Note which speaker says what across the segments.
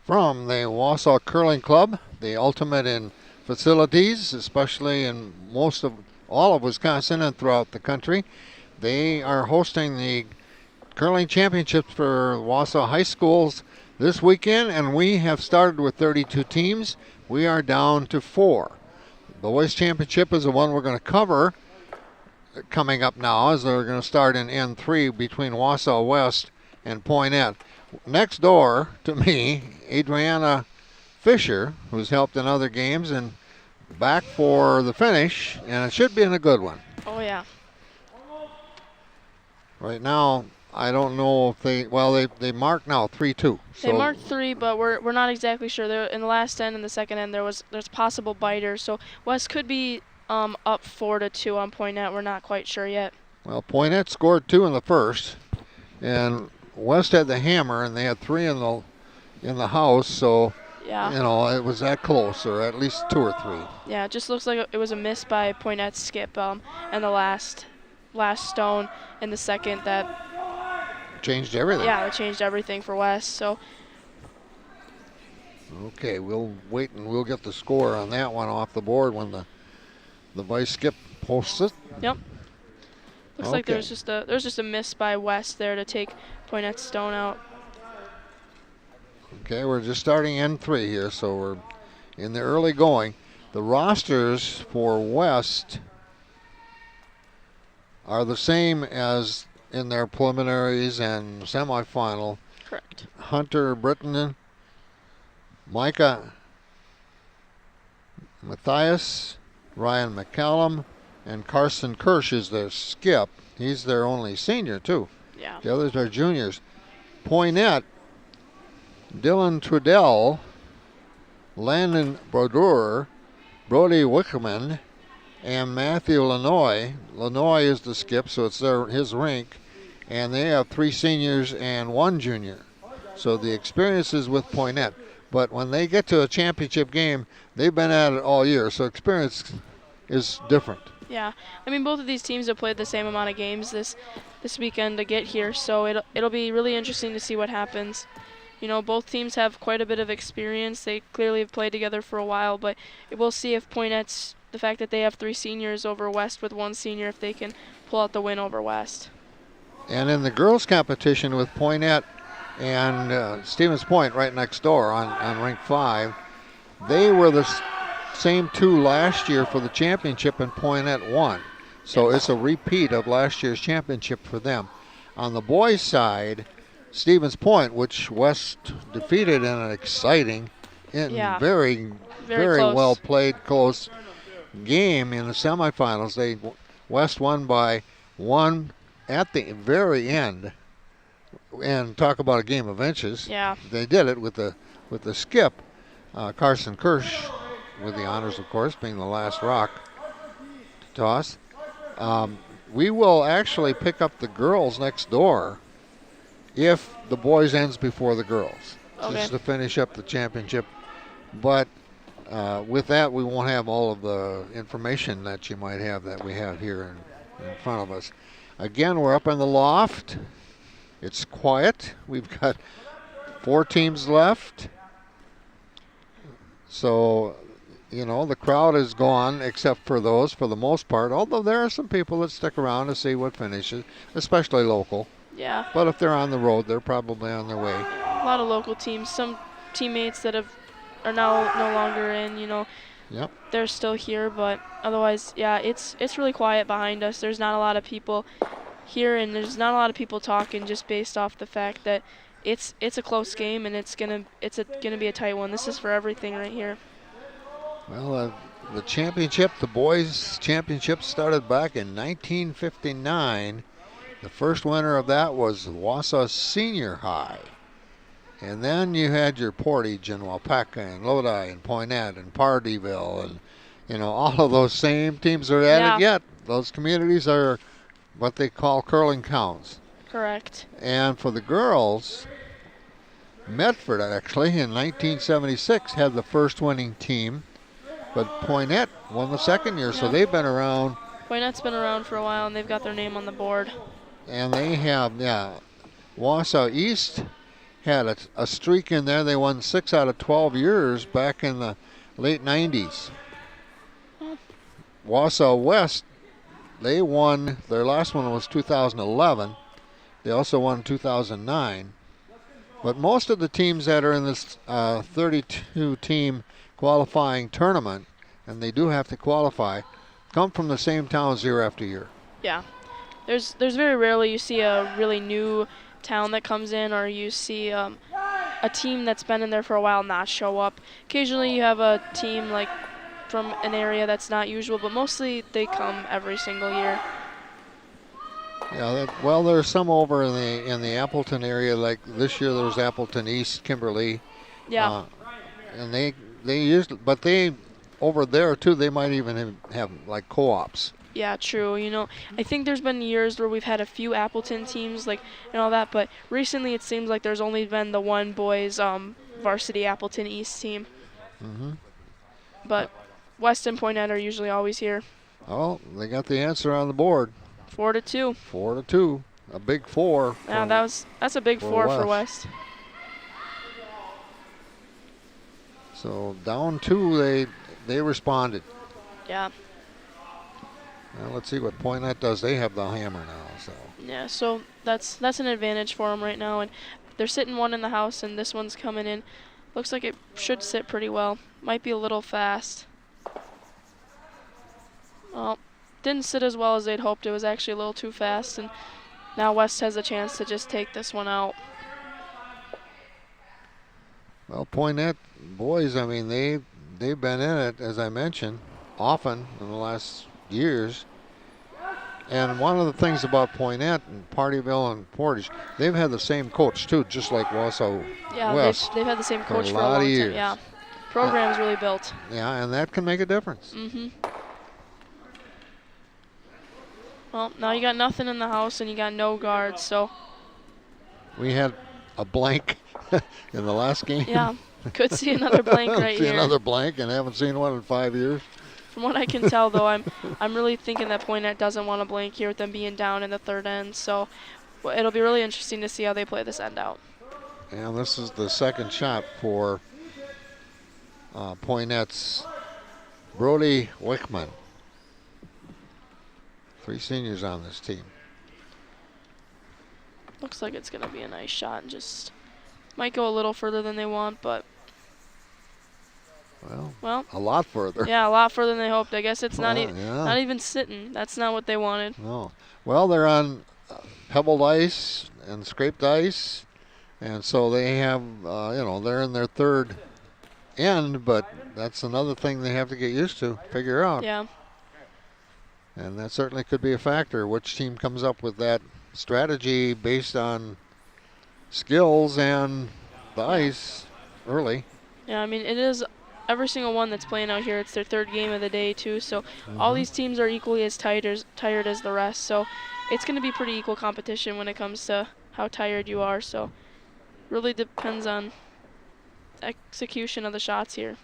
Speaker 1: from the Wausau Curling Club, the ultimate in facilities, especially in most of all of Wisconsin and throughout the country. They are hosting the curling championships for Wausau High Schools this weekend, and we have started with 32 teams. We are down to 4. The boys championship is the one we're going to cover coming up now, as they're going to start in N3 between Wausau West and Poynette. Next door to me, Adriana Fisher, who's helped in other games, and back for the finish, and it should be in a good one.
Speaker 2: Oh, yeah.
Speaker 1: Right now, I don't know if they mark now 3-2.
Speaker 2: They marked 3, but we're not exactly sure. There, in the last end and the second end, there's possible biters. So West could be up 4-2 on Poynette. We're not quite sure yet.
Speaker 1: Well, Poynette scored 2 in the first, and West had the hammer, and they had 3 in the house. So
Speaker 2: yeah,
Speaker 1: it was that close, or at least 2 or 3.
Speaker 2: Yeah, it just looks like it was a miss by Poynette's skip, and the last stone in the second that
Speaker 1: changed everything.
Speaker 2: Yeah, it changed everything for West. So
Speaker 1: okay, we'll wait and we'll get the score on that one off the board when the vice skip posts it.
Speaker 2: Yep. Looks like there's just a miss by West there to take Poynette's stone out.
Speaker 1: Okay, we're just starting N3 here, so we're in the early going. The rosters for West are the same as in their preliminaries and semifinal.
Speaker 2: Correct.
Speaker 1: Hunter Britton, Micah Matthias, Ryan McCallum, and Carson Kirsch is their skip. He's their only senior, too.
Speaker 2: Yeah.
Speaker 1: The others are juniors. Poynette, Dylan Trudell, Landon Brodeur, Brody Wickman, and Matthew Lanoy. Lanoy is the skip, so it's his rink. And they have 3 seniors and 1 junior. So the experience is with Poynette. But when they get to a championship game, they've been at it all year, so experience is different.
Speaker 2: Yeah, I mean, both of these teams have played the same amount of games this weekend to get here, so it'll be really interesting to see what happens. Both teams have quite a bit of experience. They clearly have played together for a while, but we'll see if Poynette's, the fact that they have 3 seniors over West with 1 senior, if they can pull out the win over West.
Speaker 1: And in the girls' competition with Poynette and Stevens Point right next door on Rink 5, they were the same 2 last year for the championship, and Poynette won. So it's a repeat of last year's championship for them. On the boys' side, Stevens Point, which West defeated in an exciting and very well played close game in the semifinals. West won by 1 at the very end. And talk about a game of inches.
Speaker 2: Yeah.
Speaker 1: They did it with the skip. Carson Kirsch, with the honors, of course, being the last rock to toss. We will actually pick up the girls next door if the boys ends before the girls.
Speaker 2: Okay.
Speaker 1: Just to finish up the championship. But with that, we won't have all of the information that you might have that we have here in front of us. Again, we're up in the loft. It's quiet. We've got 4 teams left. So, the crowd is gone except for those for the most part, although there are some people that stick around to see what finishes, especially local.
Speaker 2: Yeah.
Speaker 1: But if they're on the road, they're probably on their way.
Speaker 2: A lot of local teams, some teammates that are now no longer in,
Speaker 1: Yep.
Speaker 2: They're still here, but otherwise, yeah, it's really quiet behind us. There's not a lot of people here, and there's not a lot of people talking, just based off the fact that it's a close game, and it's gonna be a tight one. This is for everything right here.
Speaker 1: Well, the championship, the boys' championship, started back in 1959. The first winner of that was Wausau Senior High. And then you had your Portage and Waupaca and Lodi and Poynette and Pardeeville, and all of those same teams are at it yet. Those communities are what they call curling counts.
Speaker 2: Correct.
Speaker 1: And for the girls, Medford actually in 1976 had the first winning team, but Poynette won the second year, so they've been around.
Speaker 2: Poynette's been around for a while, and they've got their name on the board.
Speaker 1: And they have, Wausau East had a streak in there. They won 6 out of 12 years back in the late 90s. Wausau West, they won, their last one was 2011. They also won 2009. But most of the teams that are in this 32-team qualifying tournament, and they do have to qualify, come from the same towns year after year.
Speaker 2: Yeah. There's very rarely you see a really new town that comes in, or you see a team that's been in there for a while not show up. Occasionally you have a team like from an area that's not usual, but mostly they come every single year.
Speaker 1: Yeah, well, there's some over in the Appleton area. Like this year, there was Appleton East, Kimberly.
Speaker 2: Yeah.
Speaker 1: And they used, but they over there too. They might even have like co-ops.
Speaker 2: Yeah, true. You know, I think there's been years where we've had a few Appleton teams, like, and all that, but recently it seems like there's only been the one boys varsity Appleton East team. But West and Poynette are usually always here.
Speaker 1: Oh, they got the answer on the board.
Speaker 2: 4-2.
Speaker 1: 4-2. A big 4.
Speaker 2: Yeah, that's a big 4 for West.
Speaker 1: So down 2, they responded.
Speaker 2: Yeah.
Speaker 1: Well, let's see what Poynette does. They have the hammer now, so.
Speaker 2: Yeah, so that's an advantage for them right now, and they're sitting one in the house, and this one's coming in. Looks like it should sit pretty well. Might be a little fast. Well, didn't sit as well as they'd hoped. It was actually a little too fast, and now West has a chance to just take this one out.
Speaker 1: Well, Poynette boys, I mean, they've been in it, as I mentioned, often in the last years. And one of the things about Poynette and Partyville and Portage, they've had the same coach too, just like Wausau West.
Speaker 2: They've had the same coach for
Speaker 1: a lot of years.
Speaker 2: time. Yeah, program's really built.
Speaker 1: Yeah, and that can make a difference.
Speaker 2: Well, now you got nothing in the house and you got no guards, so.
Speaker 1: We had a blank in the last game.
Speaker 2: Yeah, could see another blank right
Speaker 1: see
Speaker 2: here.
Speaker 1: another blank, and haven't seen one in 5 years.
Speaker 2: From what I can tell, though, I'm really thinking that Poynette doesn't want to blank here with them being down in the third end. So it'll be really interesting to see how they play this end out.
Speaker 1: And this is the second shot for Poynette's Brody Wickman. 3 seniors on this team.
Speaker 2: Looks like it's going to be a nice shot, and just might go a little further than they want, but. Well,
Speaker 1: a lot further.
Speaker 2: Yeah, a lot further than they hoped. I guess it's not
Speaker 1: yeah.
Speaker 2: even sitting. That's not what they wanted.
Speaker 1: No. Well, they're on pebbled ice and scraped ice, and so they have, they're in their third end, but that's another thing they have to get used to, figure out.
Speaker 2: Yeah.
Speaker 1: And that certainly could be a factor. Which team comes up with that strategy based on skills and the ice early?
Speaker 2: Yeah, I mean, it is every single one that's playing out here. It's their third game of the day, too. So all these teams are equally as tired as the rest. So it's going to be pretty equal competition when it comes to how tired you are. So really depends on execution of the shots here.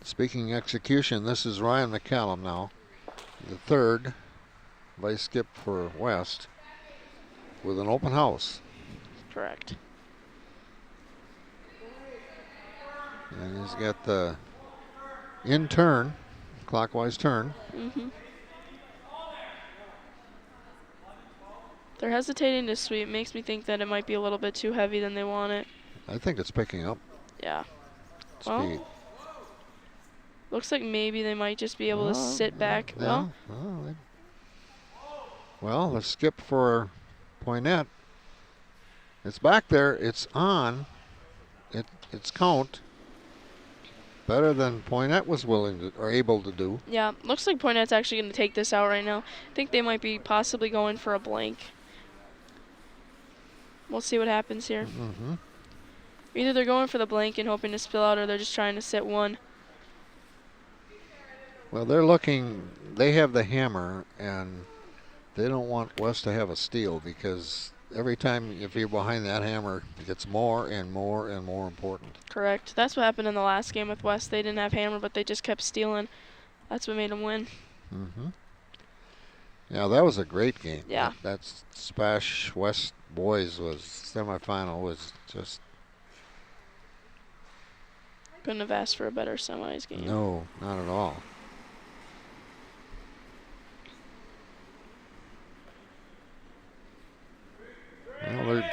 Speaker 1: Speaking execution, this is Ryan McCallum now, the third vice skip for West, with an open house.
Speaker 2: Correct.
Speaker 1: And he's got the in turn, clockwise turn.
Speaker 2: They're hesitating to sweep. Makes me think that it might be a little bit too heavy than they want it.
Speaker 1: I think it's picking up.
Speaker 2: Yeah.
Speaker 1: Speed.
Speaker 2: Looks like maybe they might just be able to sit back.
Speaker 1: Yeah. Well, the skip for Poynette. It's back there. It's on. It's count. Better than Poynette was willing to or able to do.
Speaker 2: Yeah, looks like Poynette's actually going to take this out right now. I think they might be possibly going for a blank. We'll see what happens here. Either they're going for the blank and hoping to spill out, or they're just trying to sit one.
Speaker 1: Well, they're looking. They have the hammer, and they don't want West to have a steal, because every time if you're behind that hammer, it gets more and more and more important.
Speaker 2: Correct. That's what happened in the last game with West. They didn't have hammer, but they just kept stealing. That's what made them win.
Speaker 1: Yeah, that was a great game.
Speaker 2: Yeah.
Speaker 1: That Spash West boys was semifinal was just
Speaker 2: Couldn't have asked for a better semis game.
Speaker 1: No, not at all. Well,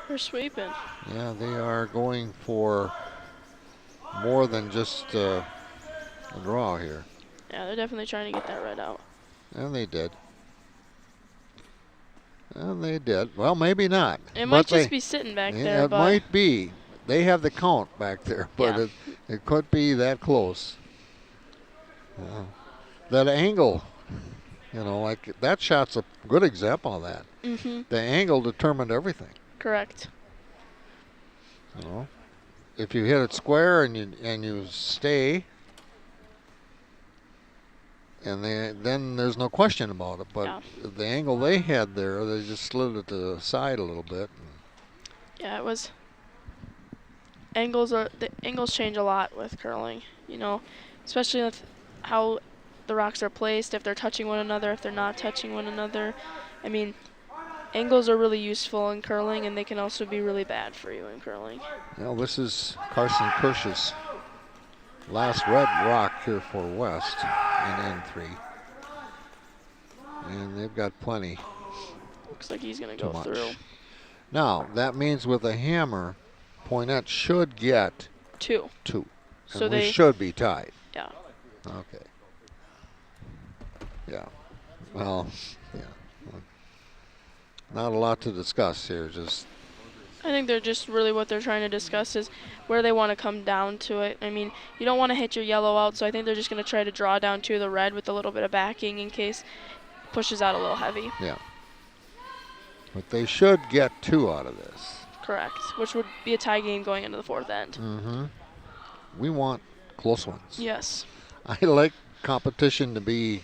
Speaker 2: They're sweeping.
Speaker 1: yeah, they are going for more than just a draw here.
Speaker 2: Yeah, they're definitely trying to get that red out.
Speaker 1: And they did. And they did. Well, maybe not.
Speaker 2: It might just be sitting back there,
Speaker 1: it
Speaker 2: but
Speaker 1: might be. They have the count back there, but
Speaker 2: yeah.
Speaker 1: it could be that close. That angle, like that shot's a good example of that.
Speaker 2: Mm-hmm.
Speaker 1: The angle determined everything.
Speaker 2: Correct.
Speaker 1: If you hit it square and you stay, and then there's no question about it. But
Speaker 2: yeah.
Speaker 1: the angle they had there, they just slid it to the side a little bit.
Speaker 2: Yeah, it was. The angles change a lot with curling. Especially with how the rocks are placed, if they're touching one another, if they're not touching one another. I mean, angles are really useful in curling, and they can also be really bad for you in curling.
Speaker 1: Well, this is Carson Kirsch's last red rock here for West in N3. And they've got plenty.
Speaker 2: Looks like he's going to go through.
Speaker 1: Now, that means with a hammer, Poynette should get
Speaker 2: 2.
Speaker 1: So we should be tied.
Speaker 2: Yeah.
Speaker 1: Okay. Yeah. Well, yeah. Not a lot to discuss here.
Speaker 2: I think they're just really what they're trying to discuss is where they want to come down to it. I mean, you don't want to hit your yellow out, so I think they're just going to try to draw down to the red with a little bit of backing in case it pushes out a little heavy.
Speaker 1: Yeah. But they should get 2 out of this.
Speaker 2: Correct, which would be a tie game going into the 4th end.
Speaker 1: Mm-hmm. We want close ones.
Speaker 2: Yes.
Speaker 1: I like competition to be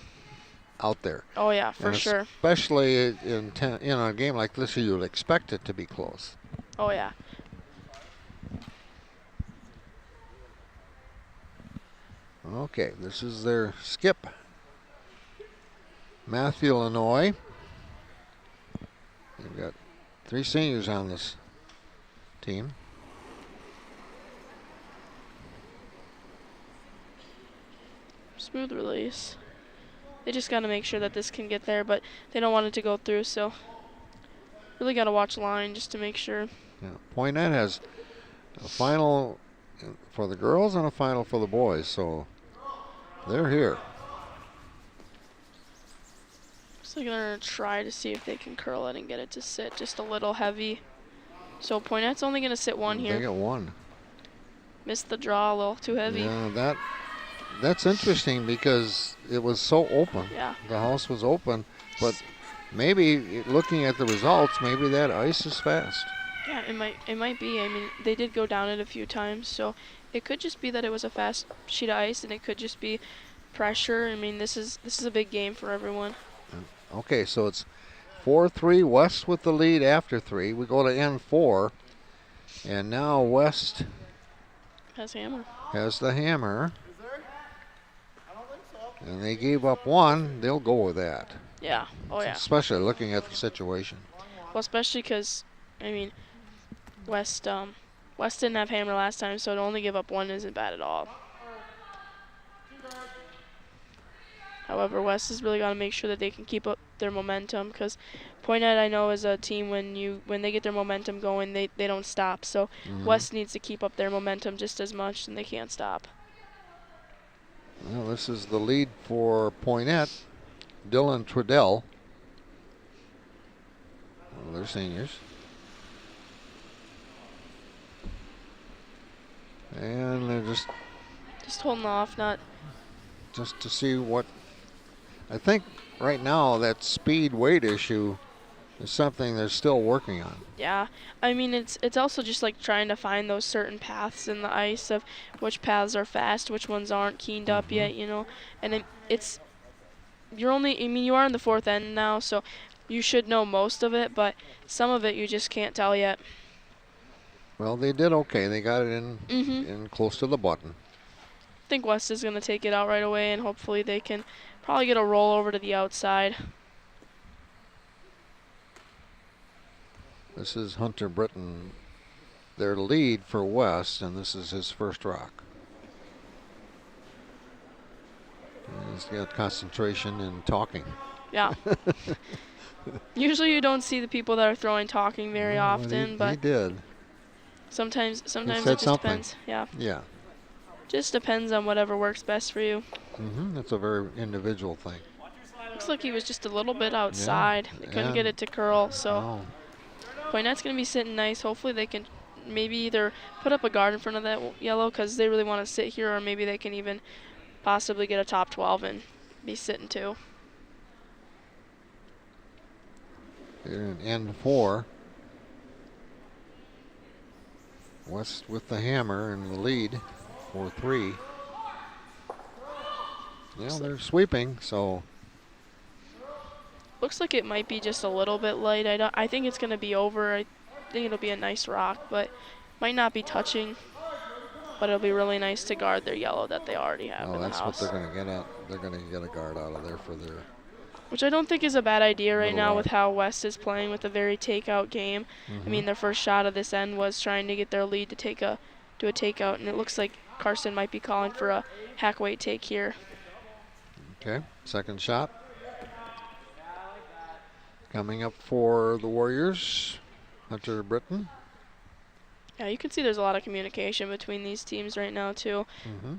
Speaker 1: out there.
Speaker 2: Oh, yeah, for sure.
Speaker 1: Especially in a game like this, you would expect it to be close.
Speaker 2: Oh, yeah.
Speaker 1: Okay, this is their skip. Matthew, Illinois. They've got 3 seniors on this team.
Speaker 2: Smooth release. They just got to make sure that this can get there, but they don't want it to go through, so really got to watch line just to make sure.
Speaker 1: Yeah. Poynette has a final for the girls and a final for the boys, so they're here.
Speaker 2: So they're going to try to see if they can curl it and get it to sit just a little heavy. So Poynette's only going to sit 1 here.
Speaker 1: They get 1.
Speaker 2: Missed the draw, a little too heavy.
Speaker 1: Yeah, that's interesting because it was so open.
Speaker 2: Yeah.
Speaker 1: The house was open, but maybe looking at the results, maybe that ice is fast.
Speaker 2: Yeah, it might be. I mean, they did go down it a few times, so it could just be that it was a fast sheet of ice, and it could just be pressure. I mean, this is a big game for everyone.
Speaker 1: Okay, so it's 4-3, West with the lead after 3. We go to N4, and now West
Speaker 2: has
Speaker 1: the hammer. And they gave up 1. They'll go with that.
Speaker 2: Yeah. Oh, yeah.
Speaker 1: Especially looking at the situation.
Speaker 2: Well, especially because, I mean, West didn't have hammer last time, so to only give up 1 isn't bad at all. However, West has really got to make sure that they can keep up their momentum because Poynette, I know, is a team when they get their momentum going, they don't stop. So West needs to keep up their momentum just as much, and they can't stop.
Speaker 1: Well, this is the lead for Poynette. Dylan Trudell. Well, they're seniors. And they're
Speaker 2: just holding off, not
Speaker 1: just to see what. I think right now that speed weight issue is something they're still working on.
Speaker 2: Yeah, I mean it's also just like trying to find those certain paths in the ice of which paths are fast, which ones aren't keened up yet, and you are in the 4th end now, so you should know most of it, but some of it you just can't tell yet.
Speaker 1: Well, they did okay. They got it in close to the button.
Speaker 2: I think West is going to take it out right away, and hopefully they can probably get a roll over to the outside.
Speaker 1: This is Hunter Britton their lead for West, and this is his first rock. He's got concentration and talking.
Speaker 2: Yeah. Usually you don't see the people that are throwing talking very often, but
Speaker 1: he did.
Speaker 2: sometimes
Speaker 1: said
Speaker 2: it just
Speaker 1: something.
Speaker 2: depends. Yeah.
Speaker 1: Yeah.
Speaker 2: Just depends on whatever works best for you.
Speaker 1: That's a very individual thing.
Speaker 2: Looks like he was just a little bit outside. They couldn't get it to curl, so Poynette's going to be sitting nice. Hopefully they can maybe either put up a guard in front of that yellow because they really want to sit here, or maybe they can even possibly get a top 12 and be sitting too.
Speaker 1: Here in end 4. West with the hammer in the lead, 4-3. Yeah, they're sweeping, so.
Speaker 2: Looks like it might be just a little bit light. I think it's going to be over. I think it'll be a nice rock, but might not be touching. But it'll be really nice to guard their yellow that they already have in the house.
Speaker 1: That's what they're going to get at. They're going to get a guard out of there for their.
Speaker 2: Which I don't think is a bad idea right now
Speaker 1: rock.
Speaker 2: with how West is playing with a very takeout game. I mean, their first shot of this end was trying to get their lead to do a takeout, and it looks like Carson might be calling for a hack weight take here.
Speaker 1: Okay, second shot. Coming up for the Warriors, Hunter Britton.
Speaker 2: Yeah, you can see there's a lot of communication between these teams right now, too,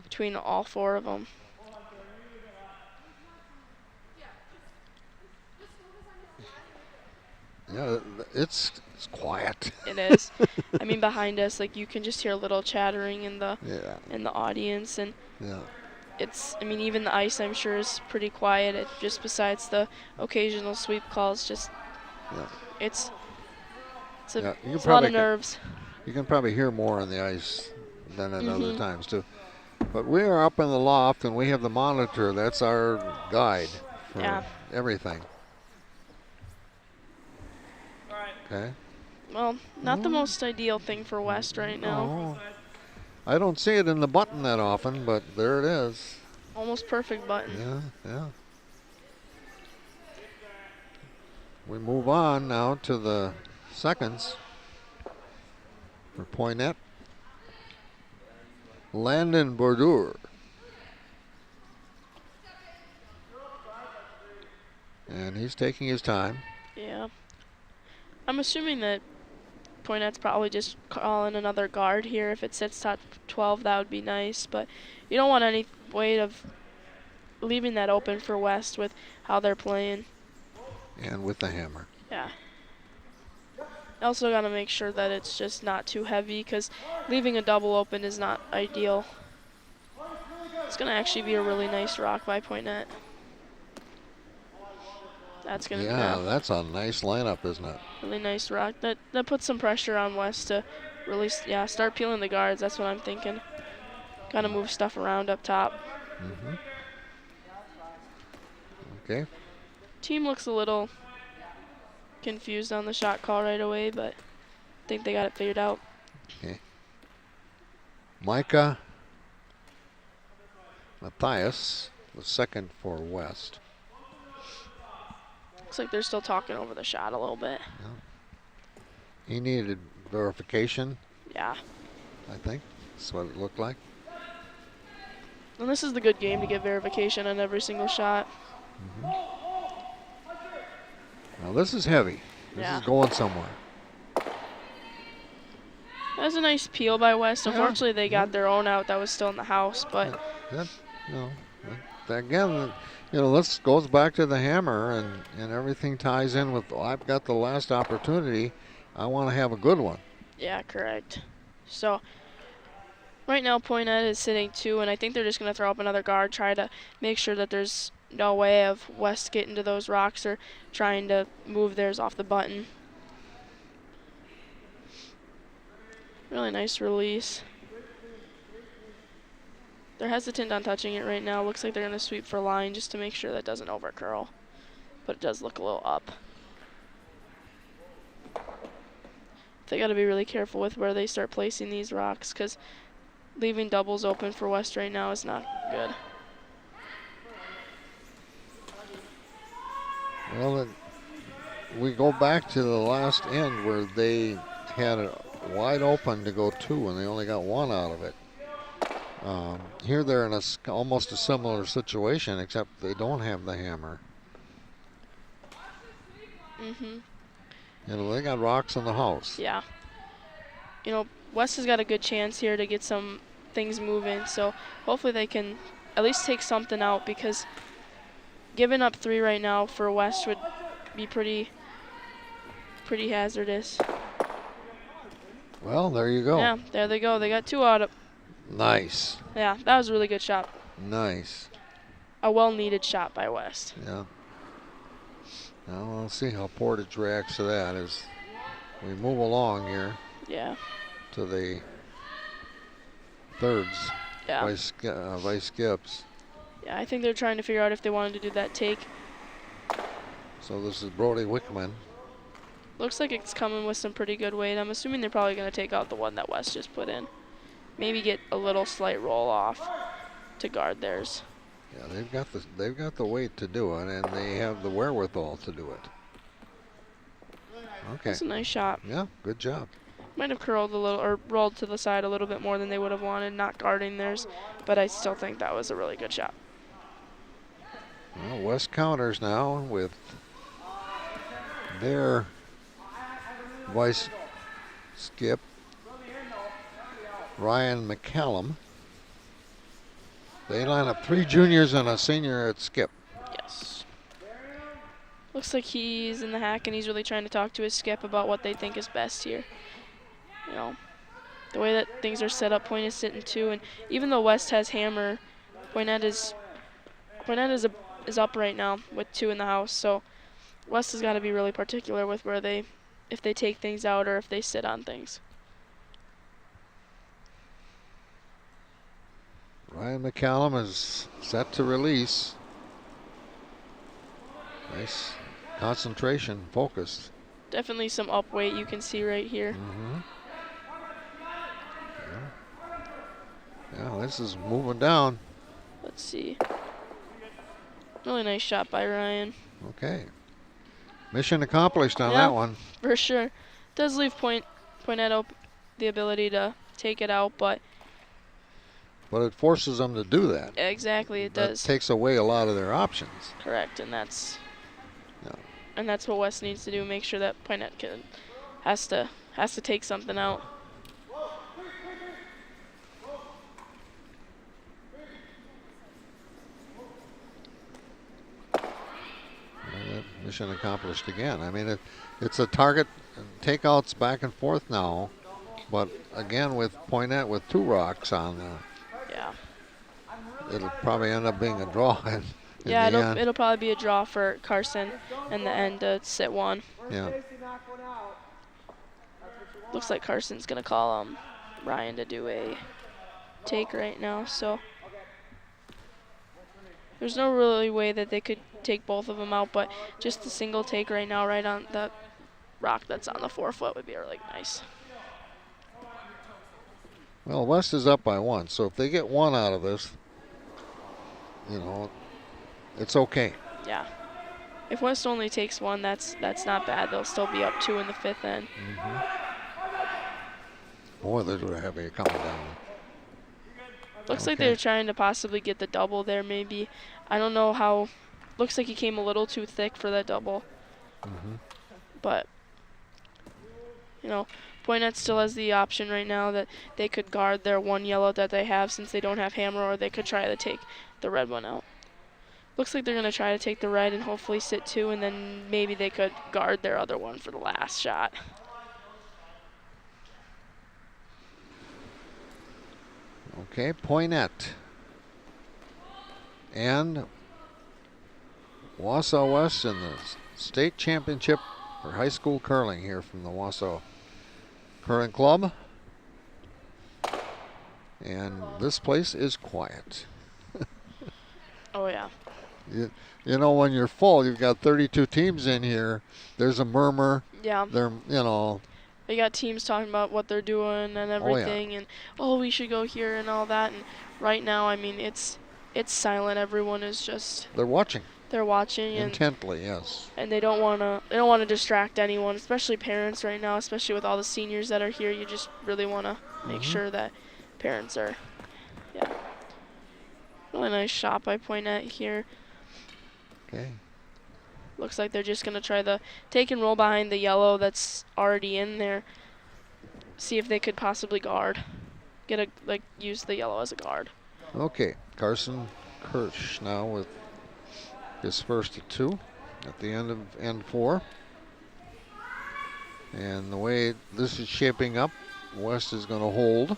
Speaker 2: between all 4 of them.
Speaker 1: Yeah, it's quiet.
Speaker 2: It is. I mean, behind us, like, you can just hear a little chattering in the audience, and it's, I mean, even the ice, I'm sure, is pretty quiet. It just besides the occasional sweep calls, just it's a lot of nerves.
Speaker 1: You can probably hear more on the ice than at other times too. But we are up in the loft and we have the monitor. That's our guide for everything. Okay.
Speaker 2: Well, not the most ideal thing for West right now.
Speaker 1: Oh. I don't see it in the button that often, but there it is.
Speaker 2: Almost perfect button.
Speaker 1: Yeah. We move on now to the seconds for Poynette. Landon Bordur. And he's taking his time.
Speaker 2: Yeah. I'm assuming that Poynette's probably just calling another guard here. If it sits top 12, that would be nice. But you don't want any way of leaving that open for West with how they're playing.
Speaker 1: And with the hammer.
Speaker 2: Yeah. Also got to make sure that it's just not too heavy because leaving a double open is not ideal. It's going to actually be a really nice rock by Poynette. That's going to be
Speaker 1: that's a nice lineup, isn't it?
Speaker 2: Really nice rock. That puts some pressure on West to really start peeling the guards. That's what I'm thinking. Kind of move stuff around up top.
Speaker 1: Okay.
Speaker 2: Team looks a little confused on the shot call right away, but I think they got it figured out.
Speaker 1: Okay. Micah Matthias was second for West.
Speaker 2: Looks like they're still talking over the shot a little bit.
Speaker 1: He needed verification.
Speaker 2: Yeah.
Speaker 1: I think that's what it looked like.
Speaker 2: And this is the good game to get verification on every single shot.
Speaker 1: Now this is heavy. This is going somewhere.
Speaker 2: That's a nice peel by West. Unfortunately, they got their own out that was still in the house, but
Speaker 1: again, this goes back to the hammer, and everything ties in with, I've got the last opportunity. I want to have a good one.
Speaker 2: Yeah, correct. So right now, Poynette is sitting 2, and I think they're just going to throw up another guard, try to make sure that there's no way of West getting to those rocks or trying to move theirs off the button. Really nice release. They're hesitant on touching it right now. Looks like they're going to sweep for line just to make sure that doesn't overcurl. But it does look a little up. They got to be really careful with where they start placing these rocks because leaving doubles open for West right now is not good.
Speaker 1: Well, we go back to the last end where they had a wide open to go 2, and they only got 1 out of it. Here they're in almost a similar situation, except they don't have the hammer.
Speaker 2: Mhm.
Speaker 1: You know, they got rocks in the house.
Speaker 2: Yeah. You know, West has got a good chance here to get some things moving, so hopefully they can at least take something out, because giving up 3 right now for West would be pretty hazardous.
Speaker 1: Well, there you go.
Speaker 2: Yeah, there they go. They got 2 out of.
Speaker 1: Nice.
Speaker 2: Yeah, that was a really good shot.
Speaker 1: Nice.
Speaker 2: A well-needed shot by West.
Speaker 1: Yeah. Now we'll see how Portage reacts to that as we move along here.
Speaker 2: Yeah.
Speaker 1: To the thirds.
Speaker 2: Yeah.
Speaker 1: Vice Gibbs.
Speaker 2: Yeah, I think they're trying to figure out if they wanted to do that take.
Speaker 1: So this is Brody Wickman.
Speaker 2: Looks like it's coming with some pretty good weight. I'm assuming they're probably going to take out the one that West just put in. Maybe get a little slight roll off to guard theirs.
Speaker 1: Yeah, they've got the weight to do it, and they have the wherewithal to do it. Okay.
Speaker 2: That's a nice shot.
Speaker 1: Yeah, good job.
Speaker 2: Might have curled a little or rolled to the side a little bit more than they would have wanted, not guarding theirs, but I still think that was a really good shot.
Speaker 1: Well, West counters now with their vice skip, Ryan McCallum. They line up 3 juniors and a senior at skip.
Speaker 2: Yes. Looks like he's in the hack and he's really trying to talk to his skip about what they think is best here. You know, the way that things are set up, Poynette is sitting 2, and even though West has hammer, Poynette is up right now with 2 in the house. So West has got to be really particular with if they take things out or if they sit on things.
Speaker 1: Ryan McCallum is set to release. Nice concentration, focused.
Speaker 2: Definitely some up weight you can see right here.
Speaker 1: Mm-hmm. Yeah, this is moving down.
Speaker 2: Let's see. Really nice shot by Ryan.
Speaker 1: Okay. Mission accomplished on
Speaker 2: Yeah.
Speaker 1: that one.
Speaker 2: For sure. Does leave Poynette the ability to take it out, but
Speaker 1: it forces them to do that.
Speaker 2: exactly, it does.
Speaker 1: That takes away a lot of their options.
Speaker 2: Correct, and that's
Speaker 1: Yeah.
Speaker 2: and that's what West needs to do. Make sure that Poynette has to take something out.
Speaker 1: Well, mission accomplished again. I mean, it's a target takeouts back and forth now, but again with Poynette with 2 rocks on.
Speaker 2: Yeah.
Speaker 1: It'll probably end up being a draw. In
Speaker 2: Yeah,
Speaker 1: the end.
Speaker 2: it'll probably be a draw for Carson in the end to sit 1.
Speaker 1: Yeah.
Speaker 2: Looks like Carson's gonna call Ryan to do a take right now, so there's no really way that they could take both of them out, but just the single take right now, right on the rock that's on the 4-foot would be really nice.
Speaker 1: Well, West is up by 1, so if they get 1 out of this, you know, it's okay.
Speaker 2: Yeah. If West only takes 1, that's not bad. They'll still be up 2 in the 5th end.
Speaker 1: Mm-hmm. Boy, they're heavy coming down.
Speaker 2: Looks like they're trying to possibly get the double there, maybe. I don't know how. Looks like he came a little too thick for that double.
Speaker 1: Mm-hmm.
Speaker 2: But, you know, Poynette still has the option right now that they could guard their 1 yellow that they have since they don't have hammer, or they could try to take the red one out. Looks like they're going to try to take the red and hopefully sit 2, and then maybe they could guard their other one for the last shot.
Speaker 1: Okay, Poynette. And Wausau West in the state championship for high school curling here from the Wausau Curling Club. And this place is quiet.
Speaker 2: Oh, yeah.
Speaker 1: You know, when you're full, you've got 32 teams in here. There's a murmur.
Speaker 2: Yeah. They got teams talking about what they're doing and everything, and we should go here and all that. And right now, I mean, it's silent. Everyone is just.
Speaker 1: They're watching.
Speaker 2: they're watching
Speaker 1: intently. Yes.
Speaker 2: and they don't wanna distract anyone, especially parents right now, especially with all the seniors that are here. You just really wanna make sure that parents are, yeah. Really nice shot by Poynette here.
Speaker 1: Okay.
Speaker 2: Looks like they're just gonna try the take and roll behind the yellow that's already in there. See if they could possibly guard. Use the yellow as a guard.
Speaker 1: Okay, Carson Kirsch now with his first 2 at the end of end 4. And the way this is shaping up, West is going to hold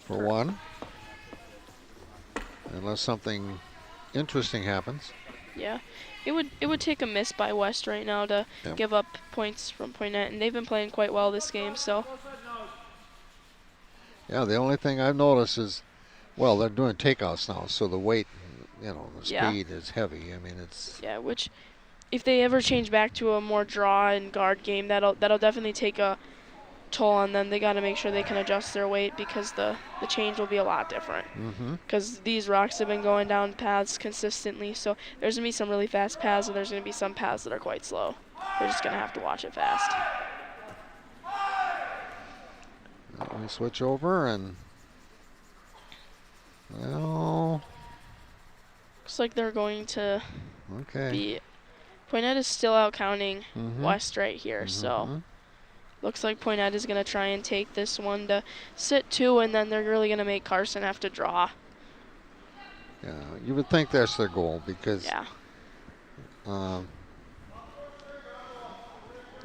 Speaker 1: for 1. Unless something interesting happens.
Speaker 2: Yeah, it would take a miss by West right now to give up points from Poynette, and they've been playing quite well this game. So.
Speaker 1: Yeah, the only thing I've noticed is, well, they're doing takeouts now, so the weight, the speed is heavy. I mean, it's.
Speaker 2: Yeah, which, if they ever change back to a more draw and guard game, that'll definitely take a toll on them. They got to make sure they can adjust their weight because the change will be a lot different. Because these rocks have been going down paths consistently, so there's gonna be some really fast paths, and there's gonna be some paths that are quite slow. They're just gonna have to watch it fast.
Speaker 1: We switch over and, well,
Speaker 2: looks like they're going to
Speaker 1: be.
Speaker 2: Poynette is still out counting West right here, so looks like Poynette is going to try and take this one to sit 2, and then they're really going to make Carson have to draw.
Speaker 1: Yeah, you would think that's their goal because.
Speaker 2: Yeah.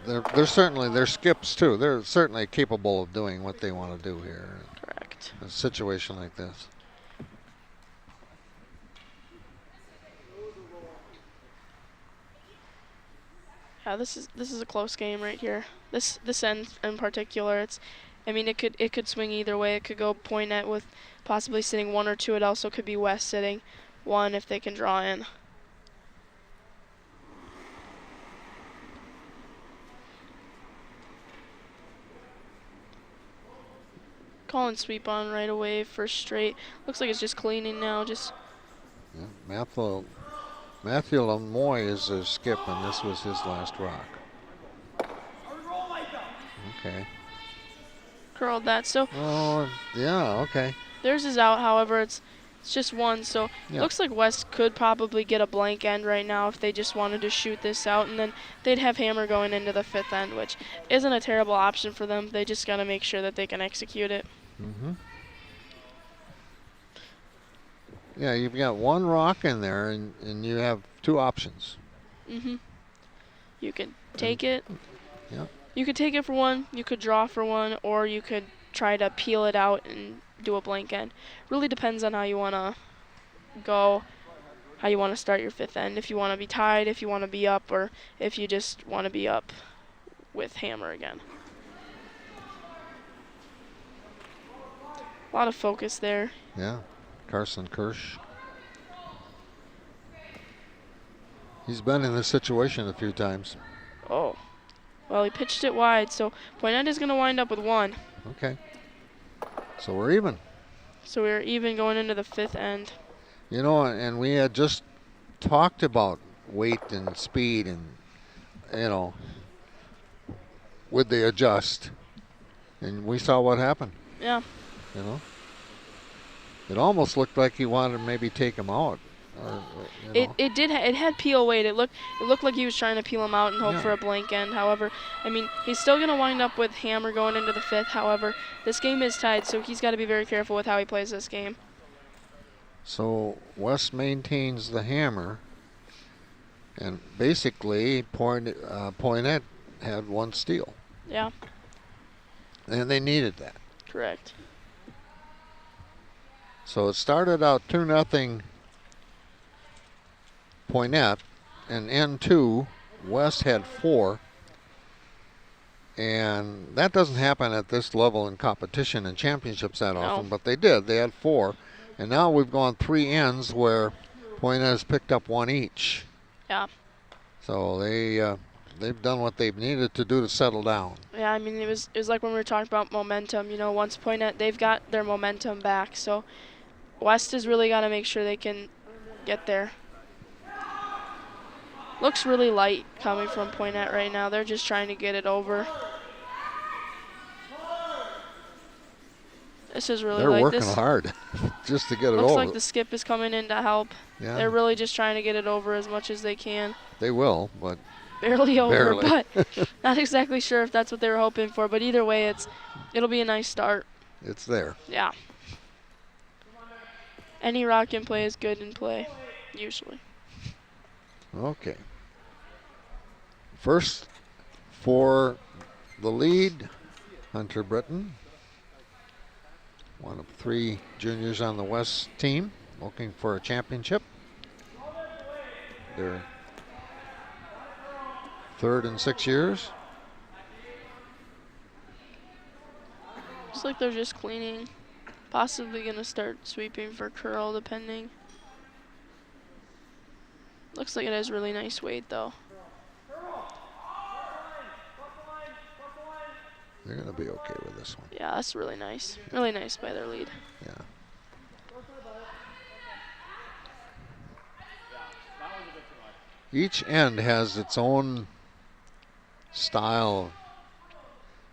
Speaker 1: They're skips too. They're certainly capable of doing what they want to do here.
Speaker 2: Correct.
Speaker 1: In a situation like this.
Speaker 2: Yeah, this is a close game right here. This end in particular, it could swing either way. It could go Poynette with possibly sitting 1 or 2. It also could be West sitting 1 if they can draw in. Calling sweep on right away, first straight. Looks like it's just cleaning now.
Speaker 1: Yeah, Matthew Lemoy is a skip, and this was his last rock. Okay.
Speaker 2: Curled that. So.
Speaker 1: Oh, yeah. Okay.
Speaker 2: Theirs is out. However, it's just 1. So it looks like West could probably get a blank end right now if they just wanted to shoot this out, and then they'd have Hammer going into the 5th end, which isn't a terrible option for them. They just got to make sure that they can execute it.
Speaker 1: Yeah, you've got 1 rock in there, and you have 2 options.
Speaker 2: You could take it.
Speaker 1: Yeah.
Speaker 2: You could take it for 1. You could draw for 1, or you could try to peel it out and do a blank end. Really depends on how you want to go, how you want to start your 5th end. If you want to be tied, if you want to be up, or if you just want to be up with Hammer again. A lot of focus there.
Speaker 1: Yeah, Carson Kirsch. He's been in this situation a few times.
Speaker 2: Oh, well, he pitched it wide, so Poynette is going to wind up with 1.
Speaker 1: Okay. So we're even.
Speaker 2: So we're even going into the 5th end.
Speaker 1: And we had just talked about weight and speed and, would they adjust? And we saw what happened.
Speaker 2: Yeah.
Speaker 1: It almost looked like he wanted to maybe take him out.
Speaker 2: It did. It had peel weight. It looked like he was trying to peel him out and hope for a blank end. However, he's still going to wind up with Hammer going into the 5th. However, this game is tied, so he's got to be very careful with how he plays this game.
Speaker 1: So West maintains the Hammer, and basically Poynette had 1 steal.
Speaker 2: Yeah.
Speaker 1: And they needed that.
Speaker 2: Correct.
Speaker 1: So it started out 2-0 Poynette, and N2, West had 4. And that doesn't happen at this level in competition and championships that often, but they did. They had 4. And now we've gone 3 ends where Poynette has picked up 1 each.
Speaker 2: Yeah.
Speaker 1: So they've done what they've needed to do to settle down.
Speaker 2: Yeah, it was like when we were talking about momentum. Once Poynette, they've got their momentum back. So West has really got to make sure they can get there. looks really light coming from Poynette right now. They're just trying to get it over. This is really
Speaker 1: They're
Speaker 2: light.
Speaker 1: working
Speaker 2: This
Speaker 1: hard just to get it
Speaker 2: looks
Speaker 1: over.
Speaker 2: like the skip is coming in to help.
Speaker 1: Yeah,
Speaker 2: They're really just trying to get it over as much as they can.
Speaker 1: they will, but
Speaker 2: Barely over,
Speaker 1: barely.
Speaker 2: but not exactly sure if that's what they were hoping for. But either way, it'll be a nice start.
Speaker 1: It's there.
Speaker 2: Yeah. Any rock in play is good in play, usually.
Speaker 1: Okay. First for the lead, Hunter Britton. One of 3 juniors on the West team looking for a championship. They're 3rd in 6 years.
Speaker 2: Looks like they're just cleaning. Possibly going to start sweeping for curl, depending. Looks like it has really nice weight, though.
Speaker 1: They're going to be okay with this one.
Speaker 2: Yeah, that's really nice. Really nice by their lead.
Speaker 1: Yeah. Each end has its own style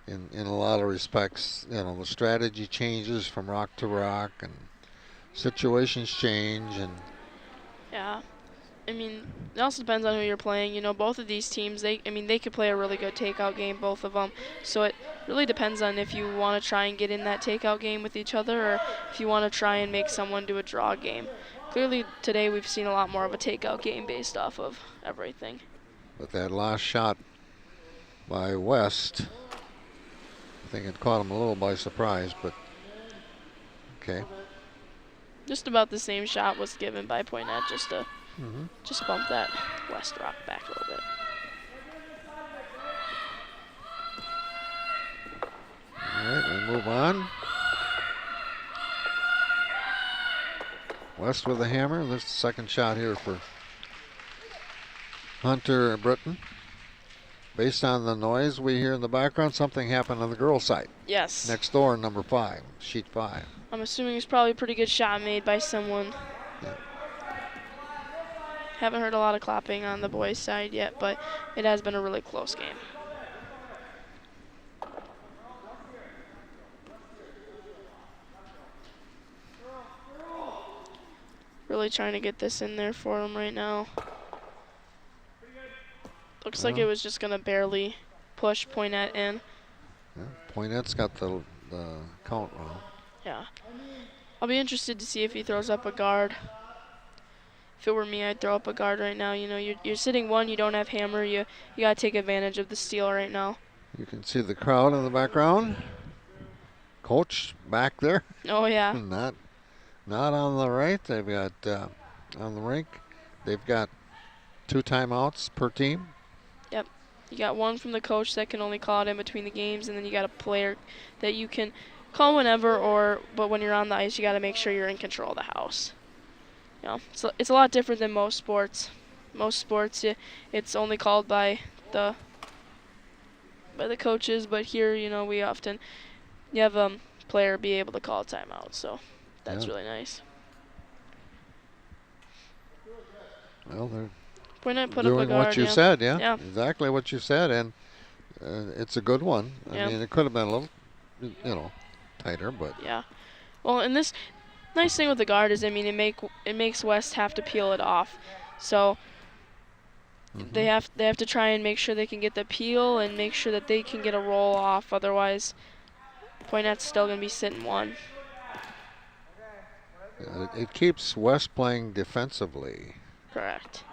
Speaker 1: in a lot of respects. You know, the strategy changes from rock to rock, and situations change, and
Speaker 2: Yeah. I mean, it also depends on who you're playing. You know, both of these teams, they could play a really good takeout game, both of them. So it really depends on if you want to try and get in that takeout game with each other, or if you want to try and make someone do a draw game. Clearly, today we've seen a lot more of a takeout game based off of everything.
Speaker 1: but that last shot by West, I think it caught him a little by surprise, but okay.
Speaker 2: Just about the same shot was given by Poynette, just to just bump that West rock back a little bit.
Speaker 1: All right, we'll move on. West with a hammer. This is the second shot here for Hunter Britton. Based on the noise we hear in the background, something happened on the girls' side.
Speaker 2: Yes.
Speaker 1: Next door, number 5, sheet 5.
Speaker 2: I'm assuming it's probably a pretty good shot made by someone.
Speaker 1: Yeah.
Speaker 2: Haven't heard a lot of clapping on the boys' side yet, but it has been a really close game. Really trying to get this in there for them right now. Looks like it was just going to barely push Poynette in.
Speaker 1: Yeah. Poynette's got the count wrong.
Speaker 2: Yeah. I'll be interested to see if he throws up a guard. If it were me, I'd throw up a guard right now. You know, you're sitting 1, you don't have hammer, you got to take advantage of the steal right now.
Speaker 1: You can see the crowd in the background. Coach back there.
Speaker 2: Oh, yeah.
Speaker 1: Not on the right. They've got on the rink. They've got 2 timeouts per team.
Speaker 2: Yep. You got one from the coach that can only call it in between the games, and then you got a player that you can call whenever, but when you're on the ice, you got to make sure you're in control of the house. You know, so it's a lot different than most sports. Most sports, it's only called by the coaches, but here, you know, you have a player be able to call a timeout, so that's really nice.
Speaker 1: Well, they're
Speaker 2: Poynette put up a
Speaker 1: doing
Speaker 2: guard,
Speaker 1: what you said, yeah.
Speaker 2: Yeah.
Speaker 1: Exactly what you said, and it's a good one. I mean, it could have been a little, you know, tighter, but
Speaker 2: yeah. Well, and this nice thing with the guard is, I mean, it makes West have to peel it off, so they have to try and make sure they can get the peel and make sure that they can get a roll off. Otherwise, Poynette's still gonna be sitting 1.
Speaker 1: it keeps West playing defensively.
Speaker 2: Correct.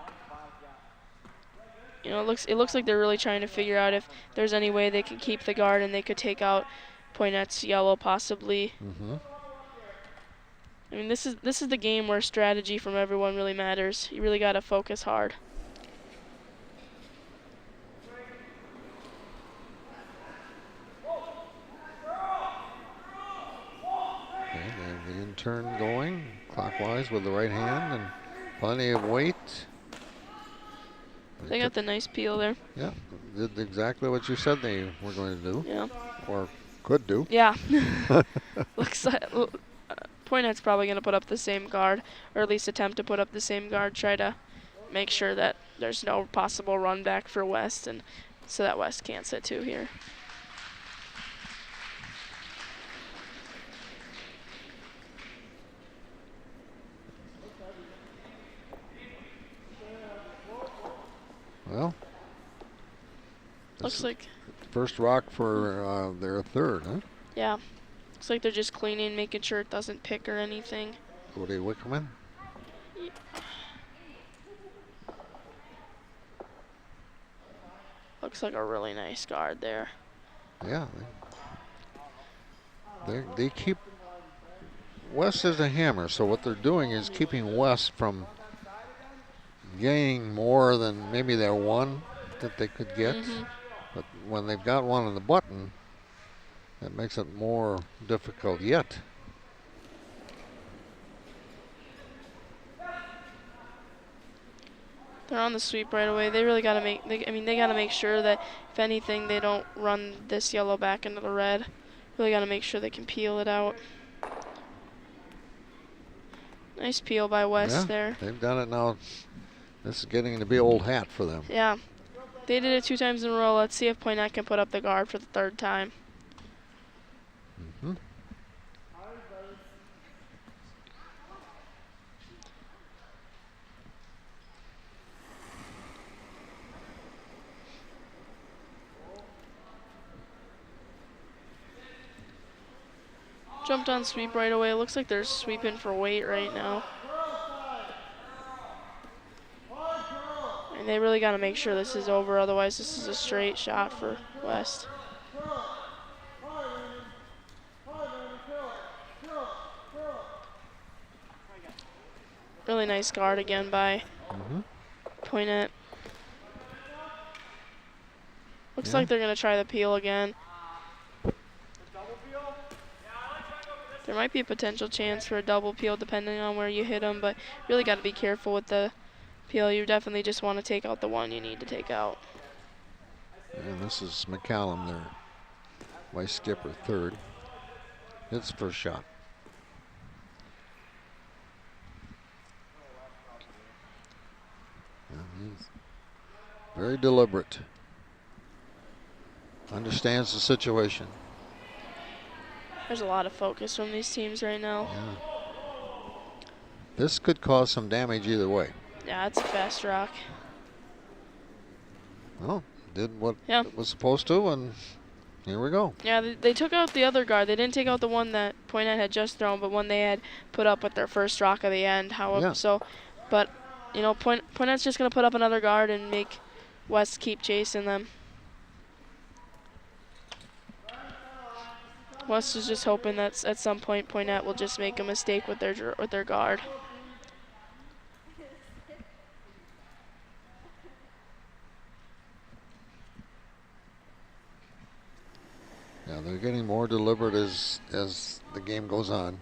Speaker 2: You know, it looks like they're really trying to figure out if there's any way they can keep the guard and they could take out Poynette's yellow possibly. I mean, this is the game where strategy from everyone really matters. You really got to focus hard.
Speaker 1: Okay, they have the in-turn going clockwise with the right hand and plenty of weight.
Speaker 2: They got the nice peel there.
Speaker 1: Yeah, did exactly what you said they were going to do.
Speaker 2: Yeah.
Speaker 1: Or could do.
Speaker 2: Yeah. Looks like Poynette's probably going to put up the same guard, or at least attempt to put up the same guard, try to make sure that there's no possible run back for West, and so that West can't set 2 here.
Speaker 1: Well,
Speaker 2: Looks like
Speaker 1: first rock for their third, huh?
Speaker 2: Yeah. Looks like they're just cleaning, making sure it doesn't pick or anything.
Speaker 1: Cody Wickman.
Speaker 2: Looks like a really nice guard there.
Speaker 1: Yeah. They keep West as a hammer, so what they're doing is keeping West from gaining more than maybe their one that they could get. But when they've got one on the button, that makes it more difficult yet.
Speaker 2: They're on the sweep right away. They really got to make. They got to make sure that if anything, they don't run this yellow back into the red. Really got to make sure they can peel it out. Nice peel by West there.
Speaker 1: They've done it now. This is getting to be old hat for them.
Speaker 2: Yeah, they did it 2 times in a row. Let's see if Poynette can put up the guard for the 3rd time. Jumped on sweep right away. Looks like they're sweeping for weight right now. And they really got to make sure this is over, otherwise this is a straight shot for West. Really nice guard again by Poynette. Looks like they're going to try the peel again. There might be a potential chance for a double peel depending on where you hit them, but really got to be careful with the peel. You definitely just want to take out the one you need to take out.
Speaker 1: And this is McCallum, their vice skipper, 3rd. His first shot. And he's very deliberate. Understands the situation.
Speaker 2: There's a lot of focus from these teams right now.
Speaker 1: Yeah. This could cause some damage either way.
Speaker 2: Yeah, it's a fast rock.
Speaker 1: Well, did what it was supposed to, and here we go.
Speaker 2: Yeah, they took out the other guard. They didn't take out the one that Poynette had just thrown, but one they had put up with their first rock of the end. However, but you know, Poynette's just gonna put up another guard and make West keep chasing them. West is just hoping that at some point Poynette will just make a mistake with their guard.
Speaker 1: Yeah, they're getting more deliberate as the game goes on.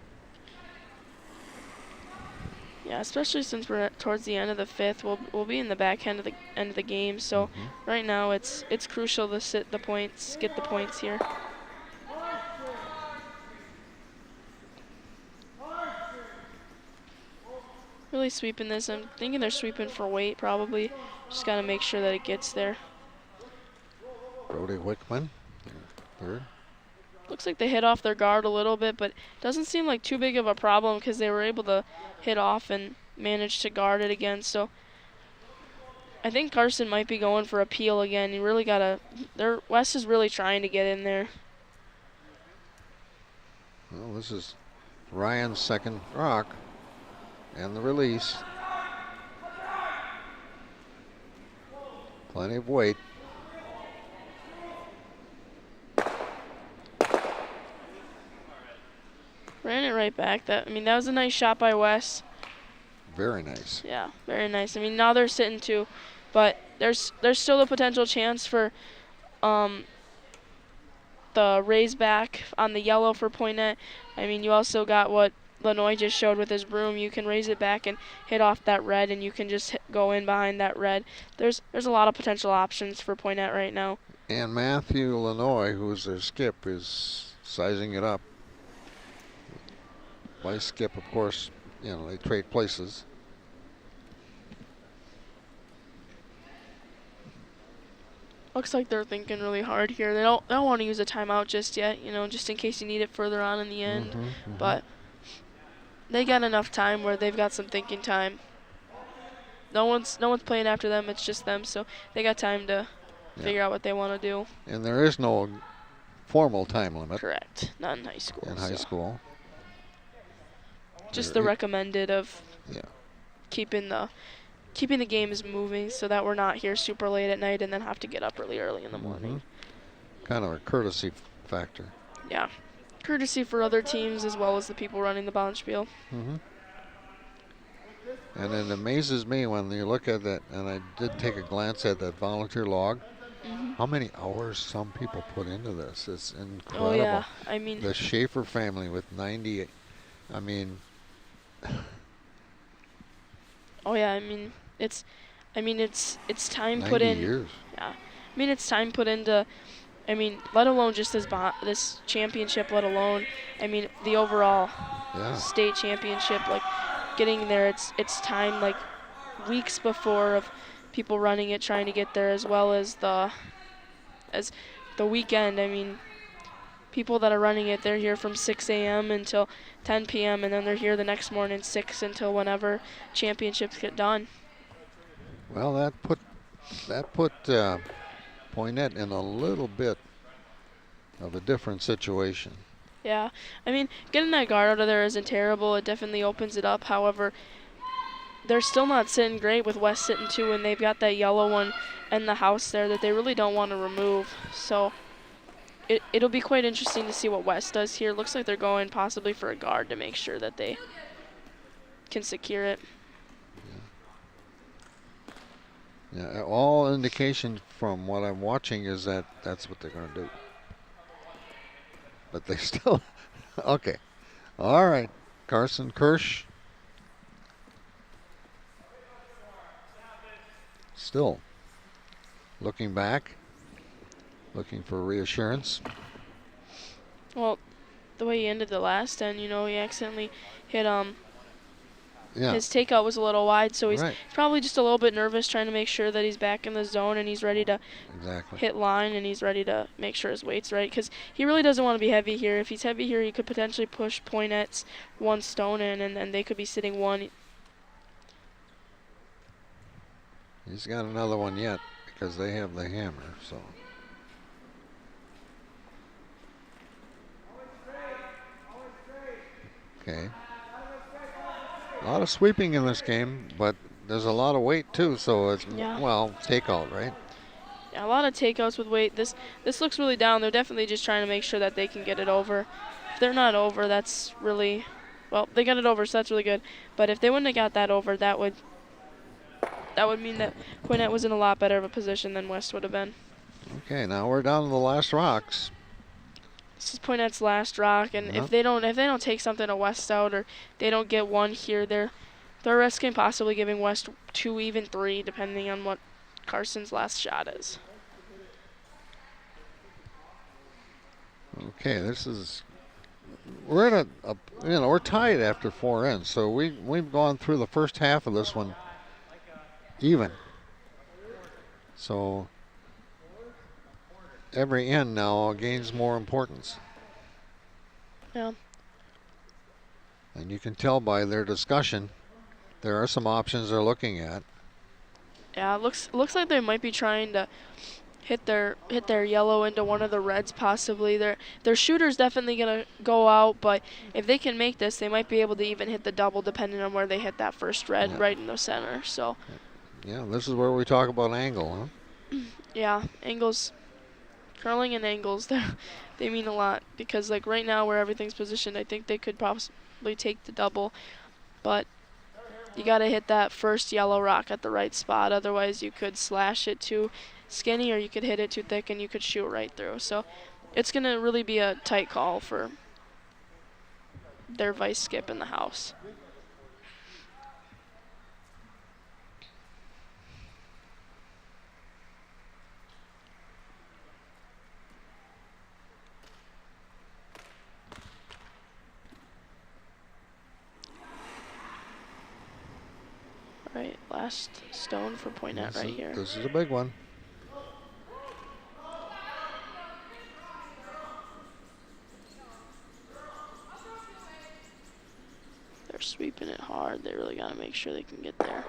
Speaker 2: Yeah, especially since we're towards the end of the 5th, we'll be in the back end of the game. So right now it's crucial to sit the points, get the points here. Really sweeping this. I'm thinking they're sweeping for weight probably. Just got to make sure that it gets there.
Speaker 1: Brody Wickman, 3rd.
Speaker 2: Looks like they hit off their guard a little bit, but doesn't seem like too big of a problem because they were able to hit off and manage to guard it again. So I think Carson might be going for a peel again. You really got to, West is really trying to get in there.
Speaker 1: Well, this is Ryan's 2nd rock. And the release. Plenty of weight.
Speaker 2: Ran it right back. That was a nice shot by West.
Speaker 1: Very nice.
Speaker 2: Yeah, very nice. I mean, now they're sitting 2, but there's still a potential chance for the raise back on the yellow for Poynette. I mean, you also got what Lanoy just showed with his broom. You can raise it back and hit off that red, and you can just go in behind that red. There's a lot of potential options for Poynette right now.
Speaker 1: And Matthew Lanoy, who's their skip, is sizing it up. Vice skip, of course, you know, they trade places.
Speaker 2: Looks like they're thinking really hard here. They don't want to use a timeout just yet, just in case you need it further on in the end. But they got enough time where they've got some thinking time. No one's playing after them. It's just them, so they got time to figure out what they want to do.
Speaker 1: And there is no formal time limit.
Speaker 2: Correct. Not in high school.
Speaker 1: In high school.
Speaker 2: Just the recommended of keeping the games moving so that we're not here super late at night and then have to get up really early in the morning.
Speaker 1: Kind of a courtesy factor.
Speaker 2: Yeah. Courtesy for other teams as well as the people running the Bonspiel.
Speaker 1: And it amazes me when you look at that, and I did take a glance at that volunteer log, how many hours some people put into this. It's incredible.
Speaker 2: Oh, yeah. I mean,
Speaker 1: the Schaefer family with 90, I mean.
Speaker 2: Oh, yeah. I mean, it's time
Speaker 1: 90
Speaker 2: put in.
Speaker 1: years.
Speaker 2: Yeah. I mean, it's time put into, let alone just this championship, let alone, the overall state championship, like, getting there, it's time, like, weeks before of people running it, trying to get there, as well as the weekend. I mean, people that are running it, they're here from 6 a.m. until 10 p.m. and then they're here the next morning 6 until whenever championships get done.
Speaker 1: Well, that put Poynette in a little bit of a different situation.
Speaker 2: Yeah, I mean, getting that guard out of there isn't terrible. It definitely opens it up. However, they're still not sitting great with West sitting 2, and they've got that yellow one in the house there that they really don't want to remove. So it'll be quite interesting to see what West does here. Looks like they're going possibly for a guard to make sure that they can secure it.
Speaker 1: Yeah, all indication from what I'm watching is that that's what they're going to do. But they still, okay. All right, Carson Kirsch. Still looking back, looking for reassurance.
Speaker 2: Well, the way he ended the last end, he accidentally hit his takeout was a little wide, so he's probably just a little bit nervous, trying to make sure that he's back in the zone and he's ready to hit line and he's ready to make sure his weight's right, because he really doesn't want to be heavy here. If he's heavy here, he could potentially push Poynette's 1 stone in, and then they could be sitting 1.
Speaker 1: He's got another one yet because they have the hammer, so. Okay. A lot of sweeping in this game, but there's a lot of weight too, so it's, well, takeout, right?
Speaker 2: Yeah, a lot of takeouts with weight. This looks really down. They're definitely just trying to make sure that they can get it over. If they're not over, that's really, well, they got it over, so that's really good. But if they wouldn't have got that over, that would mean that Poynette was in a lot better of a position than West would have been.
Speaker 1: Okay, now we're down to the last rocks.
Speaker 2: This is Poynette's last rock, and if they don't take something to West out, or they don't get 1 here, they're risking possibly giving West 2, even 3, depending on what Carson's last shot is.
Speaker 1: Okay, we're at we're tied after 4 ends, so we've gone through the first half of this one even. So every end now gains more importance.
Speaker 2: Yeah.
Speaker 1: And you can tell by their discussion, there are some options they're looking at.
Speaker 2: Yeah, it looks like they might be trying to hit their yellow into one of the reds possibly. Their shooter's definitely gonna go out, but if they can make this, they might be able to even hit the double depending on where they hit that first red right in the center. So.
Speaker 1: Yeah, this is where we talk about angle, huh?
Speaker 2: Yeah, angles, curling and angles, they mean a lot, because like right now where everything's positioned, I think they could possibly take the double, but you got to hit that first yellow rock at the right spot. Otherwise, you could slash it too skinny, or you could hit it too thick and you could shoot right through. So it's going to really be a tight call for their vice skip in the house. Right, last stone for Poynette right here.
Speaker 1: This is a big one.
Speaker 2: They're sweeping it hard. They really got to make sure they can get there.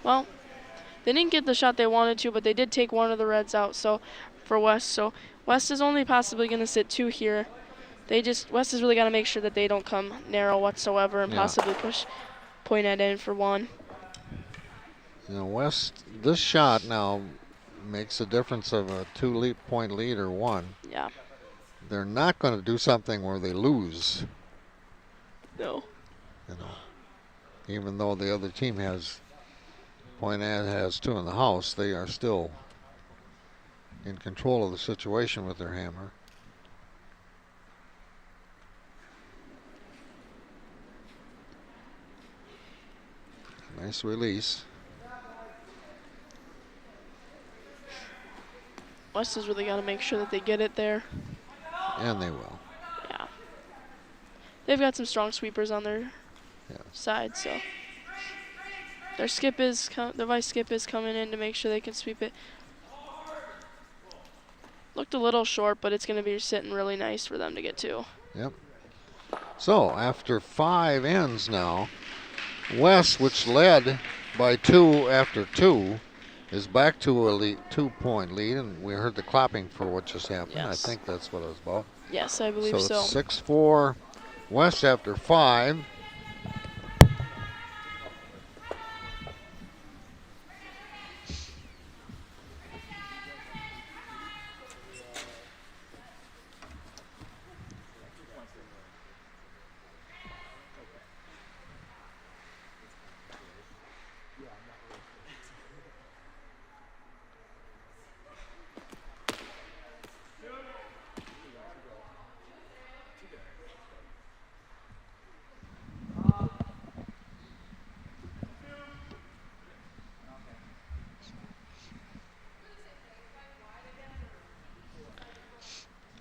Speaker 2: Well, they didn't get the shot they wanted to, but they did take one of the Reds out. So for West, so West is only possibly going to sit 2 here. West has really got to make sure that they don't come narrow whatsoever and possibly push Poynette in for 1.
Speaker 1: You know, West, this shot now makes a difference of a 2-point lead or 1.
Speaker 2: Yeah.
Speaker 1: They're not going to do something where they lose.
Speaker 2: No.
Speaker 1: You know, even though the other team Poynette has 2 in the house, they are still in control of the situation with their hammer. Nice release.
Speaker 2: West has really got to make sure that they get it there.
Speaker 1: And they will.
Speaker 2: Yeah. They've got some strong sweepers on their side, so their vice skip is coming in to make sure they can sweep it. Looked a little short, but it's going to be sitting really nice for them to get to.
Speaker 1: Yep. So after 5 ends now, West, which led by 2 after 2, is back to a 2-point lead, and we heard the clapping for what just happened.
Speaker 2: Yes.
Speaker 1: I think that's what it was about.
Speaker 2: Yes, I believe so.
Speaker 1: So it's 6-4 West after 5.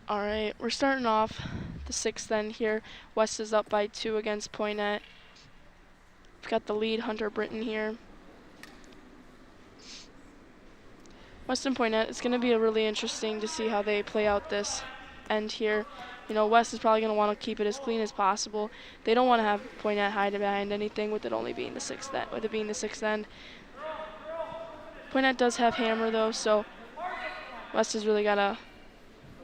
Speaker 2: All right, we're starting off the 6th end here. West is up by 2 against Poynette. We've got the lead, Hunter Britton, here. West and Poynette, it's going to be really interesting to see how they play out this end here. You know, West is probably going to want to keep it as clean as possible. They don't want to have Poynette hide behind anything with it only being the 6th end. With it being the 6th end. Poynette does have hammer though, so West has really got to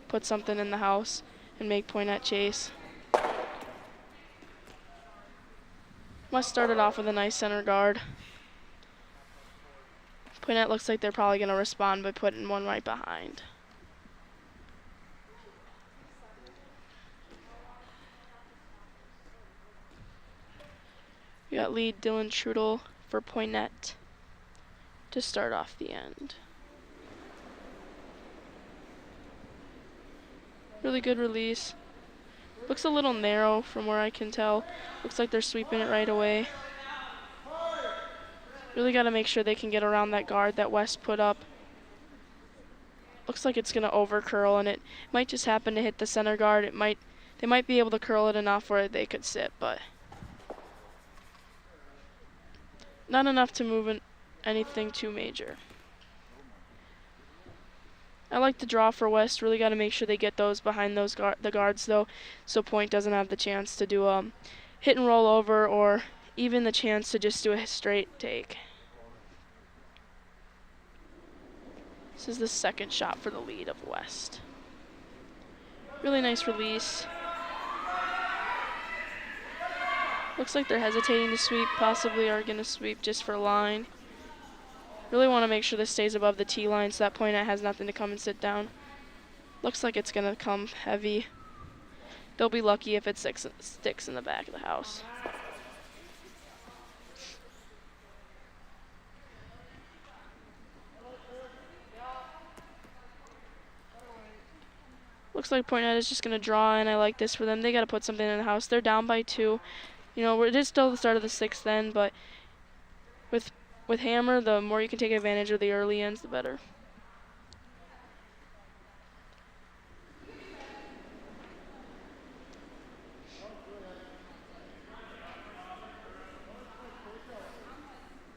Speaker 2: put something in the house and make Poynette chase. West started off with a nice center guard. Poynette looks like they're probably going to respond by putting one right behind. We got lead Dylan Trudel for Poynette to start off the end. Really good release. Looks a little narrow from where I can tell. Looks like they're sweeping it right away. Really got to make sure they can get around that guard that West put up. Looks like it's going to over curl, and it might just happen to hit the center guard. They might be able to curl it enough where they could sit, but not enough to move anything too major. I like the draw for West. Really got to make sure they get those behind the guards though, so Point doesn't have the chance to do a hit and roll over or even the chance to just do a straight take. This is the 2nd shot for the lead of West. Really nice release. Looks like they're hesitating to sweep, possibly are going to sweep just for line. Really want to make sure this stays above the tee line so that Poynette has nothing to come and sit down. Looks like it's going to come heavy. They'll be lucky if it sticks in the back of the house. Looks like Poynette is just going to draw, and I like this for them. They got to put something in the house. They're down by 2. You know, it is still the start of the 6th end, but with hammer, the more you can take advantage of the early ends, the better.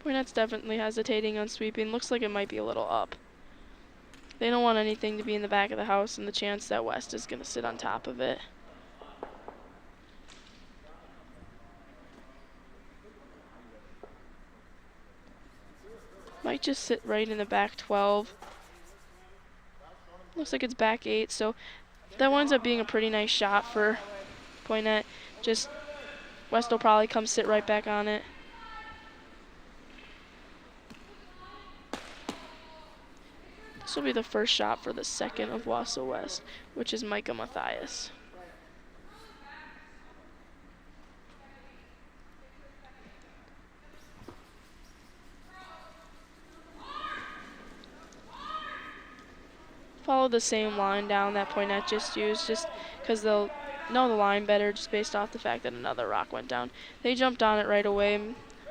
Speaker 2: Poynette's definitely hesitating on sweeping. Looks like it might be a little up. They don't want anything to be in the back of the house and the chance that West is going to sit on top of it. Might just sit right in the back 12. Looks like it's back 8, so that winds up being a pretty nice shot for Poynette. Just West will probably come sit right back on it. This will be the first shot for the second of Wausau West, which is Micah Mathias. Follow the same line down that Poynette just used, just because they'll know the line better just based off the fact that another rock went down. They jumped on it right away.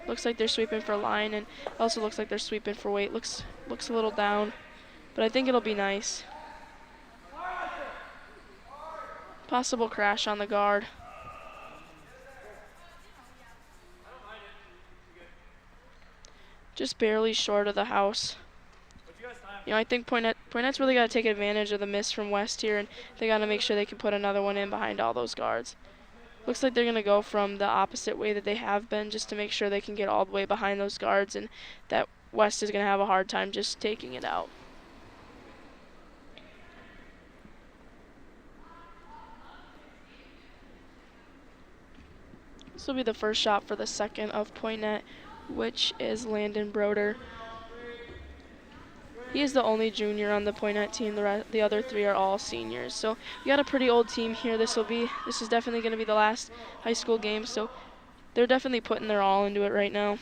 Speaker 2: Looks like they're sweeping for line, and also looks like they're sweeping for weight. Looks a little down, but I think it'll be nice. Possible crash on the guard. Just barely short of the house. You know, I think Poynette's really got to take advantage of the miss from West here, and they got to make sure they can put another one in behind all those guards. Looks like they're going to go from the opposite way that they have been, just to make sure they can get all the way behind those guards, and that West is going to have a hard time just taking it out. This will be the first shot for the second of Poynette, which is Landon Broder. He is the only junior on the Poynette team. The other three are all seniors. So we got a pretty old team here. This is definitely going to be the last high school game. So they're definitely putting their all into it right now.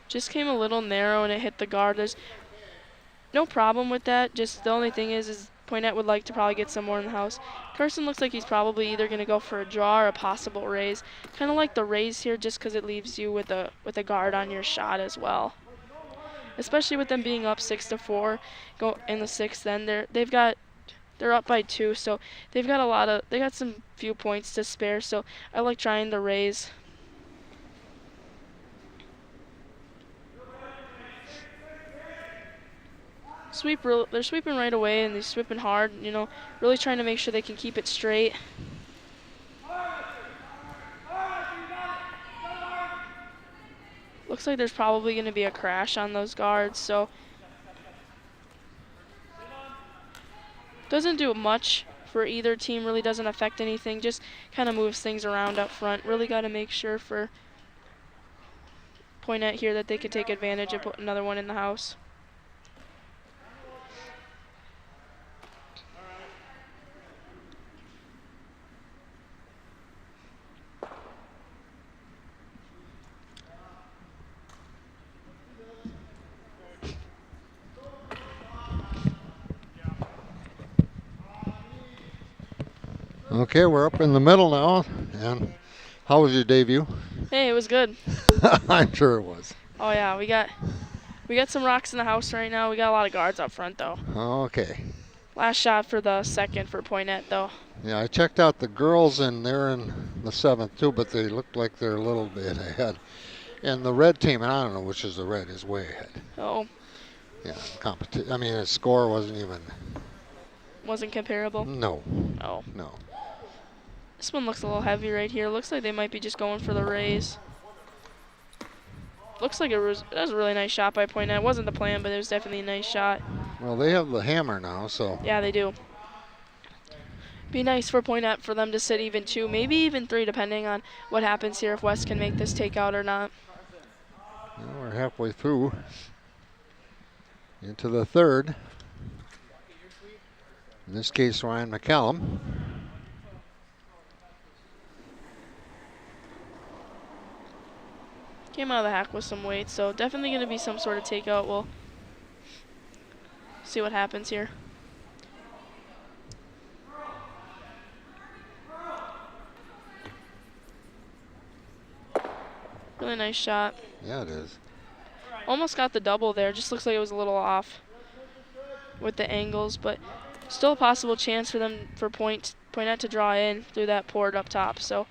Speaker 2: Just came a little narrow and it hit the guard. There's no problem with that. Just the only thing is Poynette would like to probably get some more in the house. Carson looks like he's probably either going to go for a draw or a possible raise. Kind of like the raise here just because it leaves you with a guard on your shot as well. Especially with them being up 6-4 go in the sixth, then they're up by 2, so they got some few points to spare, so I like trying the raise. They're sweeping right away, and they're sweeping hard, you know, really trying to make sure they can keep it straight. Looks like there's probably going to be a crash on those guards, so doesn't do much for either team, really doesn't affect anything, just kind of moves things around up front. Really got to make sure for Poynette here that they could take advantage and put another one in the house.
Speaker 1: Okay, we're up in the middle now. And how was your debut?
Speaker 2: Hey, it was good.
Speaker 1: I'm sure it was.
Speaker 2: Oh yeah, we got some rocks in the house right now. We got a lot of guards up front though.
Speaker 1: Okay.
Speaker 2: Last shot for the second for Poynette though.
Speaker 1: Yeah, I checked out the girls, and they're in the seventh too, but they look like they're a little bit ahead. And the red team, and I don't know which is the red, is way ahead.
Speaker 2: Oh.
Speaker 1: Yeah, I mean, the score wasn't even.
Speaker 2: Wasn't comparable?
Speaker 1: No.
Speaker 2: Oh.
Speaker 1: No.
Speaker 2: This one looks a little heavy right here. Looks like they might be just going for the raise. Looks like that was a really nice shot by Poynette. It wasn't the plan, but it was definitely a nice shot.
Speaker 1: Well, they have the hammer now, so.
Speaker 2: Yeah, they do. Be nice for Poynette for them to sit even 2, maybe even 3, depending on what happens here, if West can make this takeout or not.
Speaker 1: Well, we're halfway through into the third. In this case, Ryan McCallum.
Speaker 2: Came out of the hack with some weight, so definitely going to be some sort of takeout. We'll see what happens here. Really nice shot.
Speaker 1: Yeah, it is.
Speaker 2: Almost got the double there. Just looks like it was a little off with the angles, but still a possible chance for them for Poynette to draw in through that port up top. So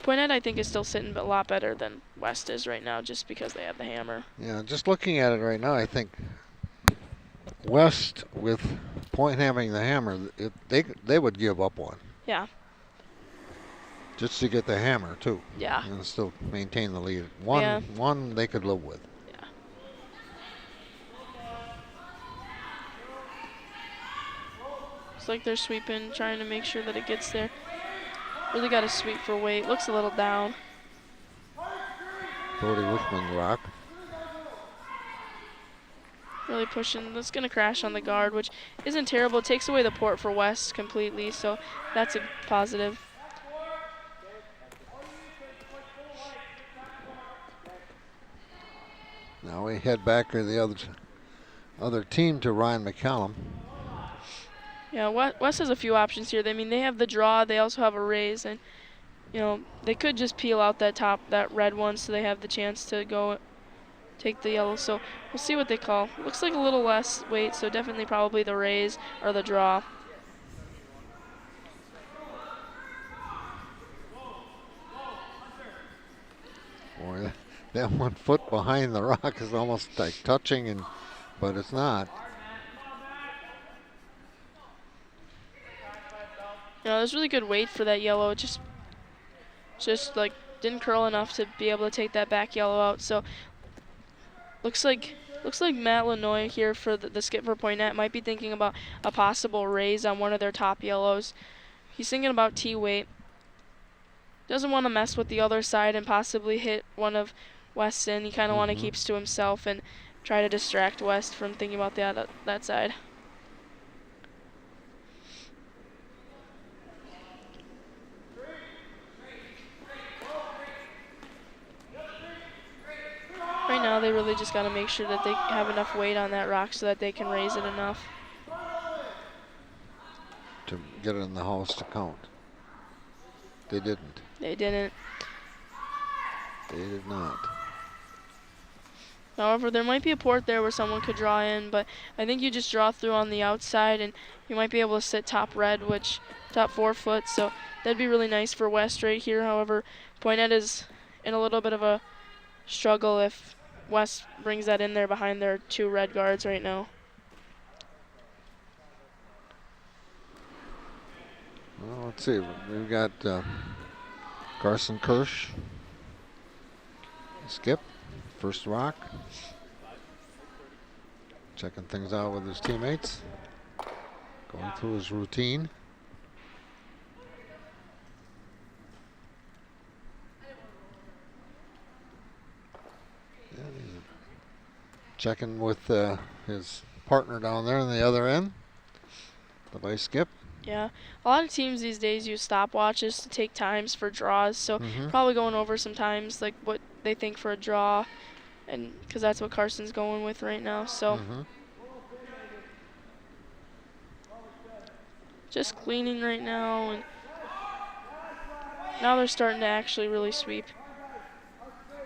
Speaker 2: Poynette, I think, is still sitting a lot better than West is right now, just because they have the hammer.
Speaker 1: Yeah, just looking at it right now, I think West, with Point having the hammer, they would give up one.
Speaker 2: Yeah.
Speaker 1: just to get the hammer too,
Speaker 2: Yeah.
Speaker 1: and still maintain the lead.
Speaker 2: Yeah.
Speaker 1: One they could live with.
Speaker 2: Yeah. It's like they're sweeping, trying to make sure that it gets there. Really got to sweep for weight. Looks a little down.
Speaker 1: Brody Wichman's rock.
Speaker 2: Really pushing. That's going to crash on the guard, which isn't terrible. It takes away the port for West completely, so that's a positive.
Speaker 1: Now we head back to the other team, to Ryan McCallum.
Speaker 2: Yeah, West has a few options here. I mean, they have the draw. They also have a raise, and they could just peel out that red one, so they have the chance to go take the yellow. So we'll see what they call. Looks like a little less weight, so definitely probably the raise or the draw.
Speaker 1: Boy, that 1 foot behind the rock is almost like touching, but it's not.
Speaker 2: There's really good weight for that yellow. Just like didn't curl enough to be able to take that back yellow out. So looks like Matt Lanoy here for the skip for Poynette might be thinking about a possible raise on one of their top yellows. He's thinking about T weight. Doesn't want to mess with the other side and possibly hit one of West's in. He kind of want to keeps to himself and try to distract West from thinking about that side. Right now, they really just got to make sure that they have enough weight on that rock so that they can raise it enough
Speaker 1: to get it in the house to count. They didn't.
Speaker 2: They didn't.
Speaker 1: They did not.
Speaker 2: However, there might be a port there where someone could draw in, but I think you just draw through on the outside, and you might be able to sit top red, which top 4 foot, so that'd be really nice for West right here. However, Poynette is in a little bit of a struggle if West brings that in there behind their 2 red guards right now.
Speaker 1: Well, let's see. We've got Carson Kirsch. Skip. First rock. Checking things out with his teammates. Going through his routine. Yeah, he's checking with his partner down there on the other end. The vice skip.
Speaker 2: Yeah, a lot of teams these days use stopwatches to take times for draws, so probably going over some times, like what they think for a draw, and because that's what Carson's going with right now. So just cleaning right now, and now they're starting to actually really sweep.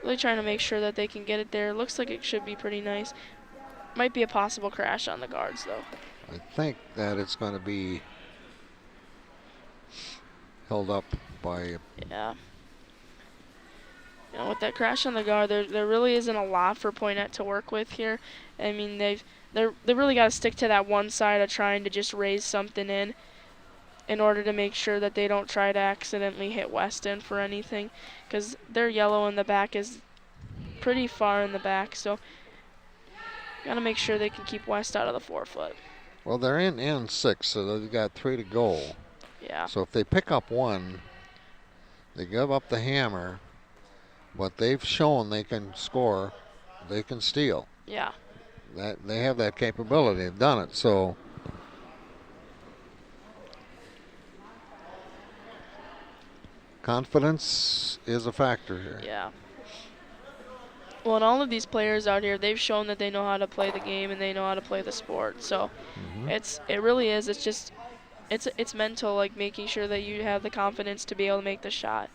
Speaker 2: Really trying to make sure that they can get it there. Looks like it should be pretty nice. Might be a possible crash on the guards though.
Speaker 1: I think that it's going to be held up by.
Speaker 2: Yeah. With that crash on the guard, there really isn't a lot for Poynette to work with here. I mean, they really got to stick to that one side of trying to just raise something in order to make sure that they don't try to accidentally hit West in for anything, because their yellow in the back is pretty far in the back, so got to make sure they can keep West out of the 4 foot.
Speaker 1: Well, they're in N6, so they've got 3 to go.
Speaker 2: Yeah.
Speaker 1: So if they pick up 1, they give up the hammer, but they've shown they can score, they can steal.
Speaker 2: Yeah.
Speaker 1: That they have that capability. They've done it. So confidence is a factor here.
Speaker 2: Yeah. Well, and all of these players out here, they've shown that they know how to play the game and they know how to play the sport. So it really is. It's just it's mental, like making sure that you have the confidence to be able to make the shot.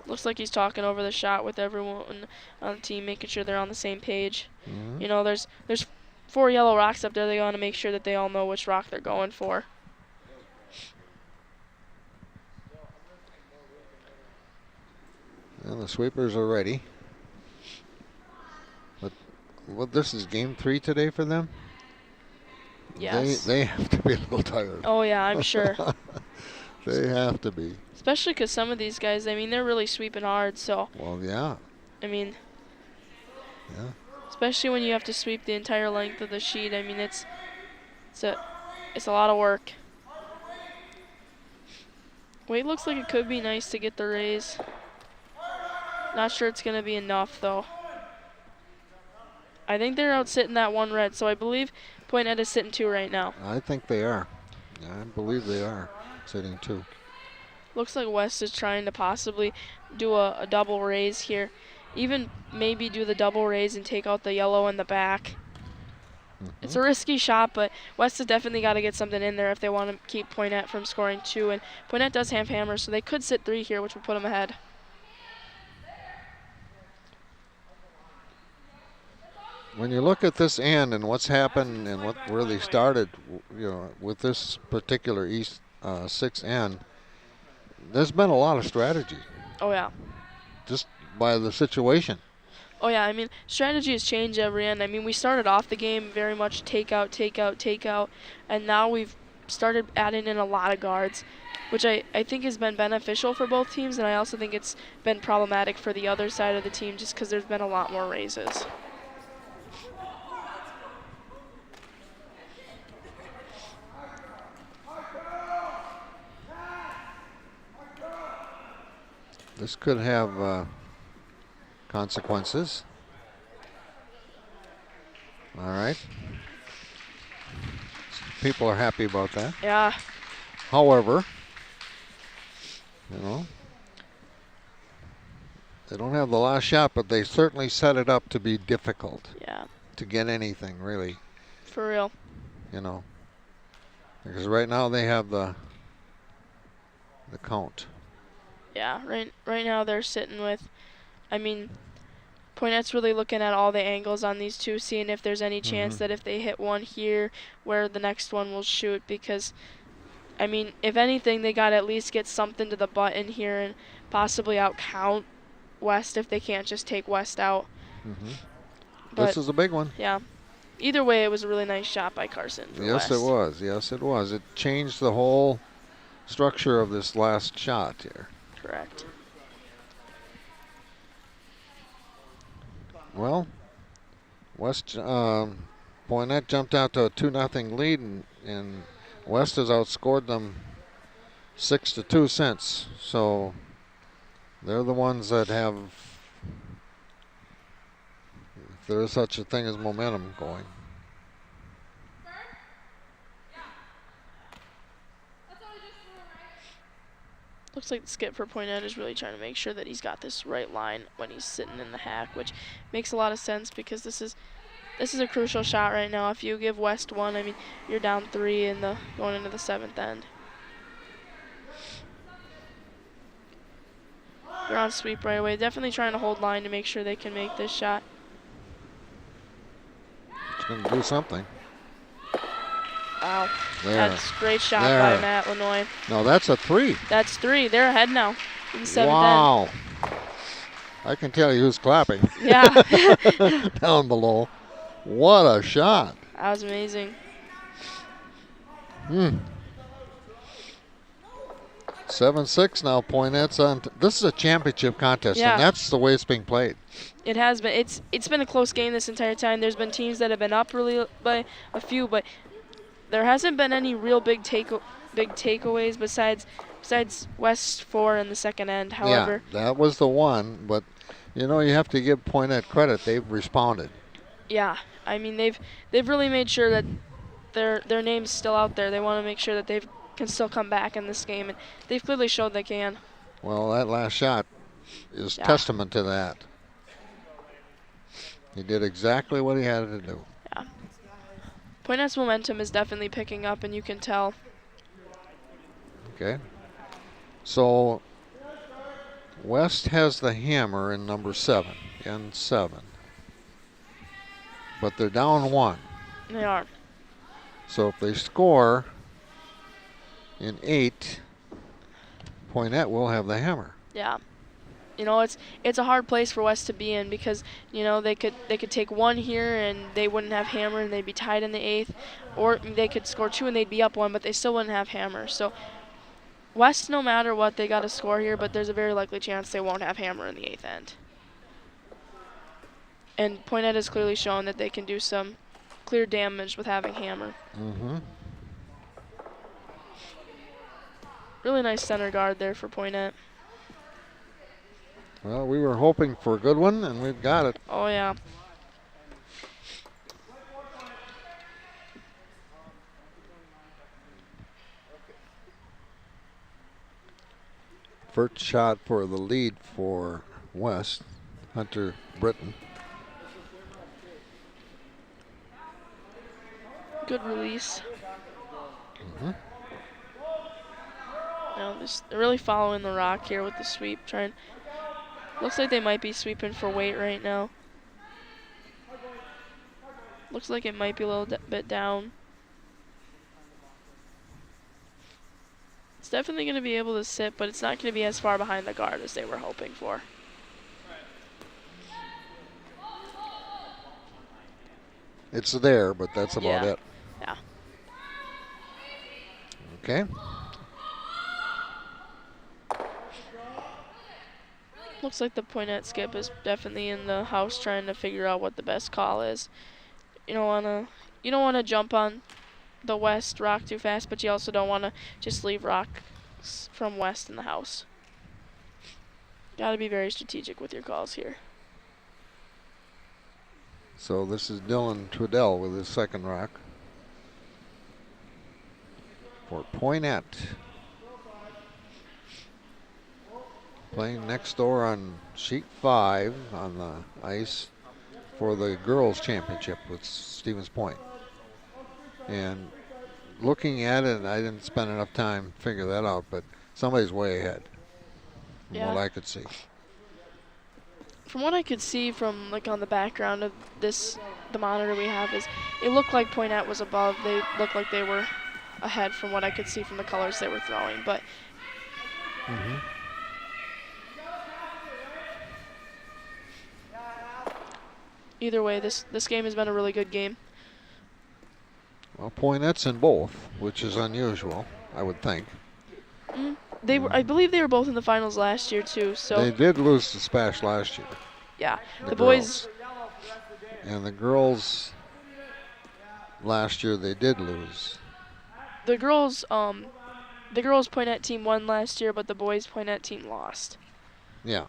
Speaker 2: Looks like he's talking over the shot with everyone on the team, making sure they're on the same page. There's 4 yellow rocks up there. They want to make sure that they all know which rock they're going for.
Speaker 1: And the sweepers are ready. But this is game 3 today for them?
Speaker 2: Yes.
Speaker 1: They have to be a little tired.
Speaker 2: Oh yeah, I'm sure.
Speaker 1: They have to be.
Speaker 2: Especially because some of these guys, I mean, they're really sweeping hard. So,
Speaker 1: Well, yeah.
Speaker 2: I mean,
Speaker 1: Yeah.
Speaker 2: especially when you have to sweep the entire length of the sheet. I mean, it's a lot of work. Weight looks like it could be nice to get the raise. Not sure it's gonna be enough though. I think they're out sitting that one red, so I believe Poynette is sitting 2 right now.
Speaker 1: I think they are. I believe they are sitting 2.
Speaker 2: Looks like West is trying to possibly do a double raise here. Even maybe do the double raise and take out the yellow in the back. It's a risky shot, but West has definitely got to get something in there if they want to keep Poynette from scoring 2. And Poynette does have hammers, so they could sit 3 here, which would put them ahead.
Speaker 1: When you look at this end and what's happened and where they started, with this particular East 6 end, there's been a lot of strategy.
Speaker 2: Oh yeah.
Speaker 1: Just by the situation.
Speaker 2: Oh yeah, I mean, strategy has changed every end. I mean, we started off the game very much take out, and now we've started adding in a lot of guards, which I think has been beneficial for both teams, and I also think it's been problematic for the other side of the team just because there's been a lot more raises.
Speaker 1: This could have consequences. All right. People are happy about that.
Speaker 2: Yeah.
Speaker 1: However, they don't have the last shot, but they certainly set it up to be difficult.
Speaker 2: Yeah.
Speaker 1: To get anything, really.
Speaker 2: For real.
Speaker 1: Because right now they have the count.
Speaker 2: Yeah, right now they're sitting with, I mean, Poynette's really looking at all the angles on these 2, seeing if there's any chance that if they hit one here, where the next one will shoot, because, I mean, if anything, they got to at least get something to the button here and possibly out-count West if they can't just take West out.
Speaker 1: This is a big one.
Speaker 2: Yeah. Either way, it was a really nice shot by Carson.
Speaker 1: Yes, it was. Yes, it was. It changed the whole structure of this last shot here.
Speaker 2: Correct.
Speaker 1: Well, West Poynette jumped out to a 2-0 lead, and West has outscored them 6-2 since. So they're the ones that have, if there is such a thing as momentum going.
Speaker 2: Looks like the skip for Poynette is really trying to make sure that he's got this right line when he's sitting in the hack, which makes a lot of sense because this is a crucial shot right now. If you give West 1, I mean, you're down 3 in going into the 7th end. They're on sweep right away. Definitely trying to hold line to make sure they can make this shot.
Speaker 1: It's going to do something.
Speaker 2: Wow.
Speaker 1: There.
Speaker 2: That's a great shot by Matt Lanoy.
Speaker 1: No, that's a 3.
Speaker 2: That's 3. They're ahead now in the 7th end.
Speaker 1: Wow. I can tell you who's clapping.
Speaker 2: Yeah.
Speaker 1: Down below. What a shot.
Speaker 2: That was amazing.
Speaker 1: 7-6 now. Poynette's on. This is a championship contest,
Speaker 2: Yeah.
Speaker 1: and that's the way it's being played.
Speaker 2: It has been. It's been a close game this entire time. There's been teams that have been up really by a few, but there hasn't been any real big takeaways besides West 4 in the 2nd end. However,
Speaker 1: yeah, that was the one, but you have to give Poynette credit. They've responded.
Speaker 2: Yeah, I mean they've really made sure that their name's still out there. They want to make sure that they can still come back in this game, and they've clearly showed they can.
Speaker 1: Well, that last shot is testament to that. He did exactly what he had to do.
Speaker 2: Yeah. Poynette's momentum is definitely picking up, and you can tell.
Speaker 1: Okay. So West has the hammer in number 7, in 7. But they're down 1.
Speaker 2: They are.
Speaker 1: So if they score in 8, Poynette will have the hammer.
Speaker 2: Yeah. You know, it's a hard place for West to be in because you know they could take one here and they wouldn't have hammer and they'd be tied in the 8th, or they could score 2 and they'd be up 1, but they still wouldn't have hammer. So West, no matter what, they got to score here, but there's a very likely chance they won't have hammer in the 8th end. And Poynette has clearly shown that they can do some clear damage with having hammer.
Speaker 1: Mm-hmm.
Speaker 2: Really nice center guard there for Poynette.
Speaker 1: Well, we were hoping for a good one, and we've got it.
Speaker 2: Oh, yeah.
Speaker 1: First shot for the lead for West, Hunter Britton.
Speaker 2: Good release.
Speaker 1: Mm-hmm.
Speaker 2: Now they're really following the rock here with the sweep. Looks like they might be sweeping for weight right now. Looks like it might be a little bit down. It's definitely going to be able to sit, but it's not going to be as far behind the guard as they were hoping for.
Speaker 1: It's there, but that's about it.
Speaker 2: Yeah.
Speaker 1: Okay.
Speaker 2: Looks like the Poynette skip is definitely in the house trying to figure out what the best call is. You don't wanna jump on the West rock too fast, but you also don't wanna just leave rocks from West in the house. Gotta be very strategic with your calls here.
Speaker 1: So this is Dylan Trudell with his second rock for Poynette. Playing next door on sheet 5 on the ice for the girls' championship with Stevens Point. And looking at it, I didn't spend enough time to figure that out, but somebody's way ahead from what I could see.
Speaker 2: From what I could see from on the background of the monitor we have, is it looked like Poynette was above. They looked like they were ahead from what I could see from the colors they were throwing, but.
Speaker 1: Mm-hmm.
Speaker 2: Either way, this game has been a really good game.
Speaker 1: Well, Poynette's in both, which is unusual, I would think.
Speaker 2: I believe they were both in the finals last year too. So
Speaker 1: they did lose to Spash last year.
Speaker 2: Yeah, the
Speaker 1: girls.
Speaker 2: boys.
Speaker 1: And the girls last year they did lose.
Speaker 2: The girls Poynette team won last year, but the boys Poynette team lost.
Speaker 1: Yeah.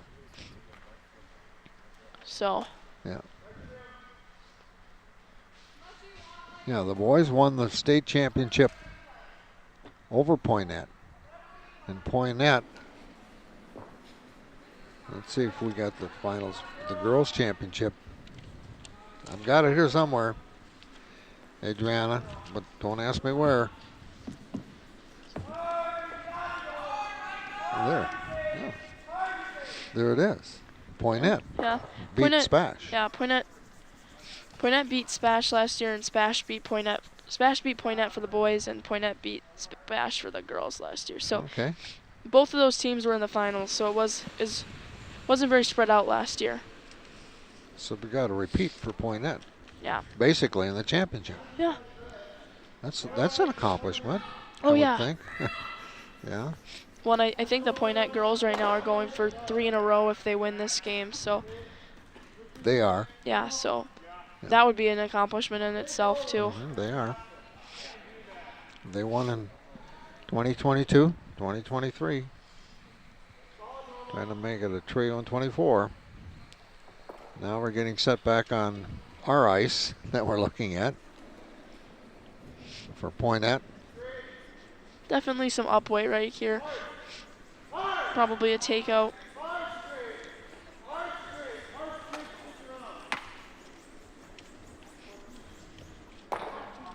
Speaker 2: So.
Speaker 1: Yeah. Yeah, the boys won the state championship over Poynette. And Poynette, let's see if we got the finals, the girls championship. I've got it here somewhere, Adriana, but don't ask me where. There. Yeah. There it is. Poynette.
Speaker 2: Yeah.
Speaker 1: Beat
Speaker 2: Poynette,
Speaker 1: Spash.
Speaker 2: Yeah, Poynette beat Spash last year, and Spash beat Poynette. Spash beat Poynette for the boys, and Poynette beat Spash for the girls last year. So
Speaker 1: okay.
Speaker 2: Both of those teams were in the finals, so it wasn't very spread out last year.
Speaker 1: So we got a repeat for Poynette.
Speaker 2: Yeah.
Speaker 1: Basically in the championship.
Speaker 2: Yeah.
Speaker 1: That's an accomplishment.
Speaker 2: Oh,
Speaker 1: I
Speaker 2: yeah.
Speaker 1: would think. Yeah.
Speaker 2: Well, I think the Poynette girls right now are going for 3 in a row if they win this game. So.
Speaker 1: They are.
Speaker 2: Yeah. So. Yeah. That would be an accomplishment in itself too.
Speaker 1: Mm-hmm, they are. They won in 2022, 2023. Trying to make it a trio in 24. Now we're getting set back on our ice that we're looking at for Poynette.
Speaker 2: Definitely some upweight right here. Probably a takeout.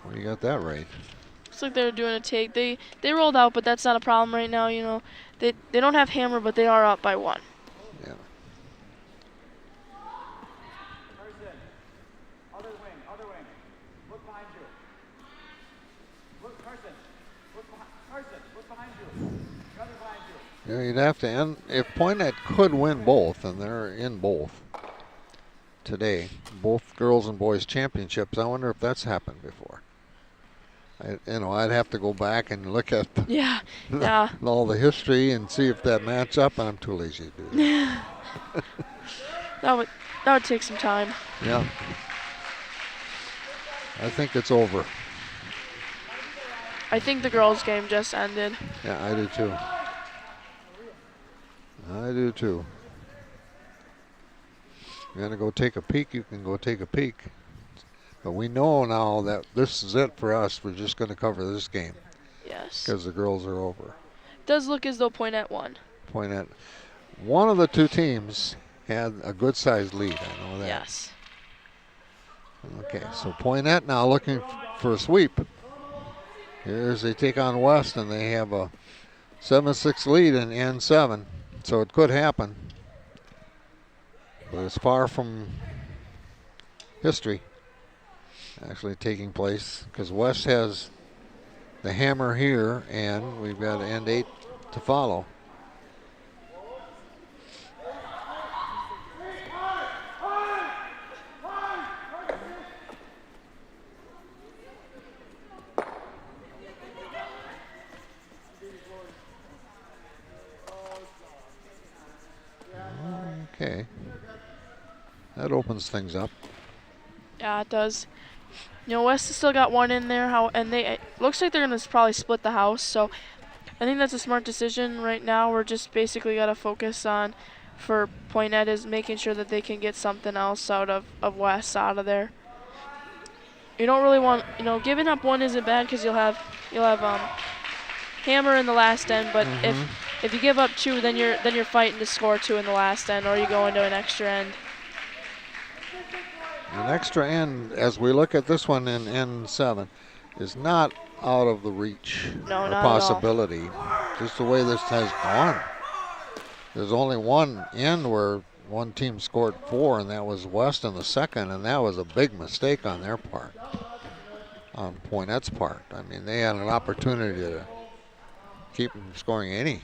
Speaker 1: Well, you got that right.
Speaker 2: Looks like they're doing a take. They rolled out, but that's not a problem right now. You know, they don't have hammer, but they are up by 1.
Speaker 1: Yeah.
Speaker 3: Other wing. Look behind you. Look, Carson. Look behind you.
Speaker 1: Yeah, you'd have to end. If Poynette could win both, and they're in both today, both girls and boys championships, I wonder if that's happened before. I'd have to go back and look at
Speaker 2: Yeah, yeah.
Speaker 1: all the history and see if that match up, and I'm too lazy to do that.
Speaker 2: That would take some time.
Speaker 1: Yeah. I think it's over.
Speaker 2: I think the girls' game just ended.
Speaker 1: Yeah, I do too. I do too. You're going to go take a peek, you can go take a peek. But we know now that this is it for us. We're just going to cover this game.
Speaker 2: Yes.
Speaker 1: Because the girls are over.
Speaker 2: It does look as though Poynette won.
Speaker 1: Poynette. One of the two teams had a good-sized lead. I know that.
Speaker 2: Yes.
Speaker 1: Okay, so Poynette now looking for a sweep. Here's they take on West, and they have a 7-6 lead in N7. So it could happen. But it's far from history actually taking place, because West has the hammer here, and we've got end 8 to follow. Okay. That opens things up.
Speaker 2: Yeah, it does. West has still got one in there. It looks like they're gonna probably split the house. So I think that's a smart decision right now. We're just basically gotta focus on, for Poynette, is making sure that they can get something else out of West out of there. You don't really want, giving up one isn't bad, because you'll have hammer in the last end. But if you give up two, then you're fighting to score two in the last end, or you go into an extra end.
Speaker 1: An extra end, as we look at this one in N7, is not out of the reach
Speaker 2: No,
Speaker 1: or
Speaker 2: not
Speaker 1: possibility. Just the way this has gone. There's only one end where one team scored 4, and that was West in the second, and that was a big mistake on their part, on Poynette's part. I mean, they had an opportunity to keep them scoring any.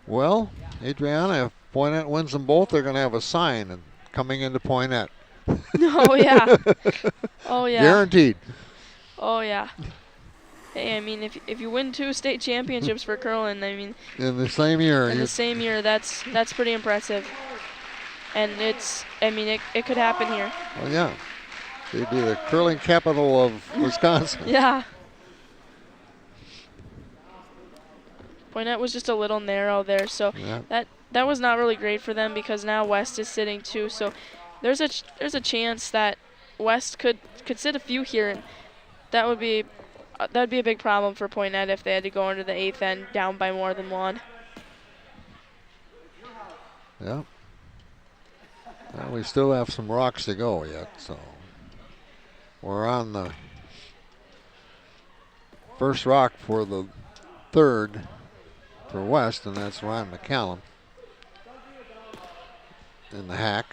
Speaker 1: Well, Adriana, if Poynette wins them both, they're going to have a sign and coming into Poynette.
Speaker 2: Oh, yeah. Oh, yeah.
Speaker 1: Guaranteed.
Speaker 2: Oh, yeah. Hey, I mean, if you win 2 state championships for curling, I mean,
Speaker 1: In the same year.
Speaker 2: that's pretty impressive. And it could happen here.
Speaker 1: Well, yeah. They'd be the curling capital of Wisconsin.
Speaker 2: Yeah. Poynette was just a little narrow there, so
Speaker 1: Yeah.
Speaker 2: that was not really great for them, because now West is sitting 2. So there's a chance that West could sit a few here, and that would be a big problem for Poynette if they had to go into the 8th end down by more than 1.
Speaker 1: Yeah. Well, we still have some rocks to go yet, so we're on the first rock for the 3rd for West, and that's Ryan McCallum in the hack.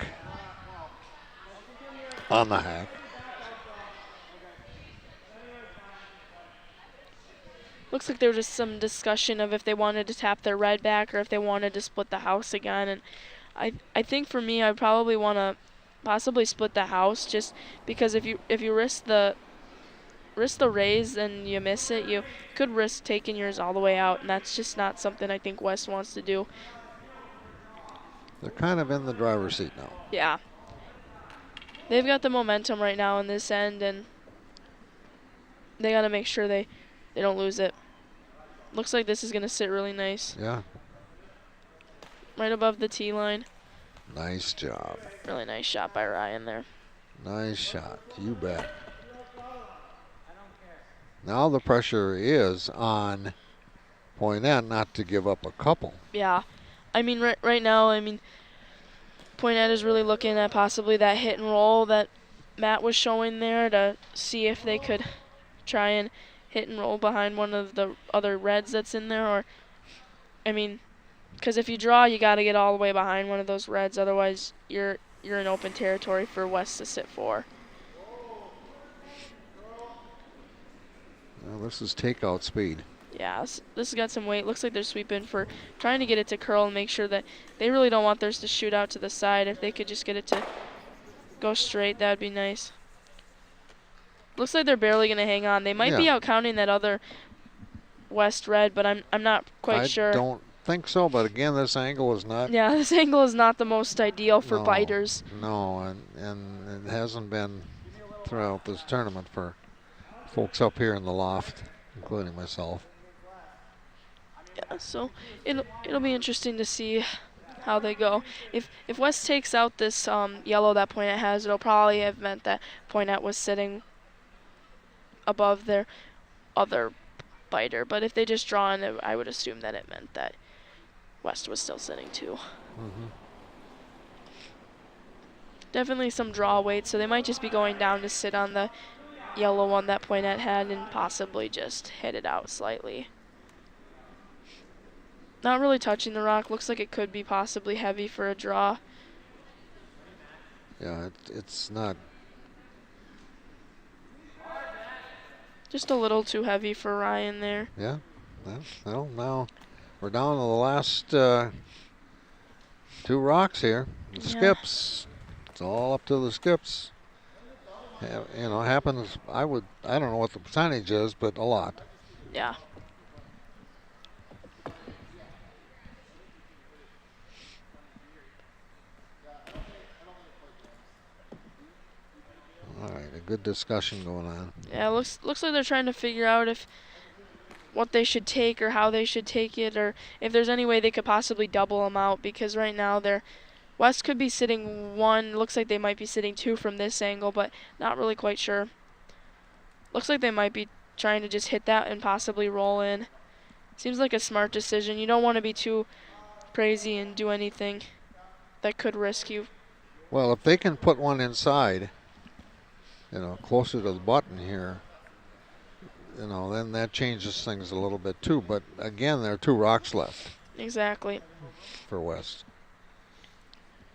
Speaker 1: On the hack.
Speaker 2: Looks like there was just some discussion of if they wanted to tap their red back or if they wanted to split the house again. And I think for me, I probably want to possibly split the house, just because if you risk the raise and you miss it, you could risk taking yours all the way out, and that's just not something I think West wants to do.
Speaker 1: They're kind of in the driver's seat now.
Speaker 2: Yeah. They've got the momentum right now in this end, and they got to make sure they don't lose it. Looks like this is going to sit really nice.
Speaker 1: Yeah.
Speaker 2: Right above the tee line.
Speaker 1: Nice job.
Speaker 2: Really nice shot by Ryan there.
Speaker 1: Nice shot. You bet. Now the pressure is on Poynette not to give up a couple.
Speaker 2: Yeah. I mean, right now, Poynette is really looking at possibly that hit and roll that Matt was showing there, to see if they could try and hit and roll behind one of the other reds that's in there. Or, because if you draw, you got to get all the way behind one of those reds. Otherwise, you're in open territory for West to sit 4.
Speaker 1: Well, this is takeout speed.
Speaker 2: Yeah, this has got some weight. Looks like they're sweeping for trying to get it to curl and make sure that they really don't want theirs to shoot out to the side. If they could just get it to go straight, that'd be nice. Looks like they're barely going to hang on. They might be out counting that other West red, but I'm not quite sure.
Speaker 1: I don't think so, but again, this angle is not.
Speaker 2: Yeah, this angle is not the most ideal for biters.
Speaker 1: No, and it hasn't been throughout this tournament for folks up here in the loft, including myself.
Speaker 2: Yeah, so it'll be interesting to see how they go. If West takes out this yellow that Poynette has, it'll probably have meant that Poynette was sitting above their other biter. But if they just draw in it, I would assume that it meant that West was still sitting too. Definitely some draw weight, so they might just be going down to sit on the yellow one that Poynette had and possibly just hit it out slightly. Not really touching the rock. Looks like it could be possibly heavy for a draw.
Speaker 1: Yeah, it's not.
Speaker 2: Just a little too heavy for Ryan there.
Speaker 1: Yeah. Well, now we're down to the last 2 rocks here. The skips. It's all up to the skips. You know, happens. I don't know what the percentage is, but a lot.
Speaker 2: Yeah.
Speaker 1: All right, a good discussion going on.
Speaker 2: Yeah, looks like they're trying to figure out what they should take or how they should take it, or if there's any way they could possibly double them out, because right now West could be sitting 1. Looks like they might be sitting 2 from this angle, but not really quite sure. Looks like they might be trying to just hit that and possibly roll in. Seems like a smart decision. You don't want to be too crazy and do anything that could risk you.
Speaker 1: Well, if they can put one inside, you know, closer to the button here, you know, then that changes things a little bit too. But again, there are 2 rocks left.
Speaker 2: Exactly.
Speaker 1: For West.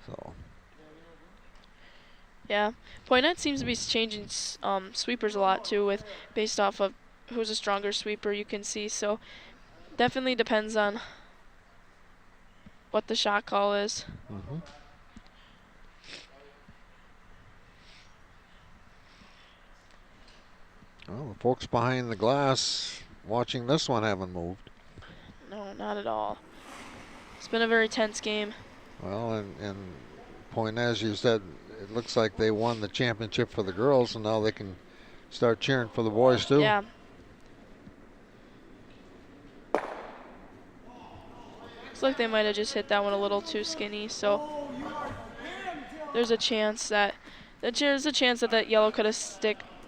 Speaker 1: So.
Speaker 2: Yeah, Poynette seems to be changing sweepers a lot too, based off of who's a stronger sweeper. You can see, so definitely depends on what the shot call is.
Speaker 1: Well, the folks behind the glass watching this one haven't moved.
Speaker 2: No, not at all. It's been a very tense game.
Speaker 1: Well, and Poynette, as you said, it looks like they won the championship for the girls, and now they can start cheering for the boys too.
Speaker 2: Yeah. Looks like they might have just hit that one a little too skinny, so there's a chance that that yellow could have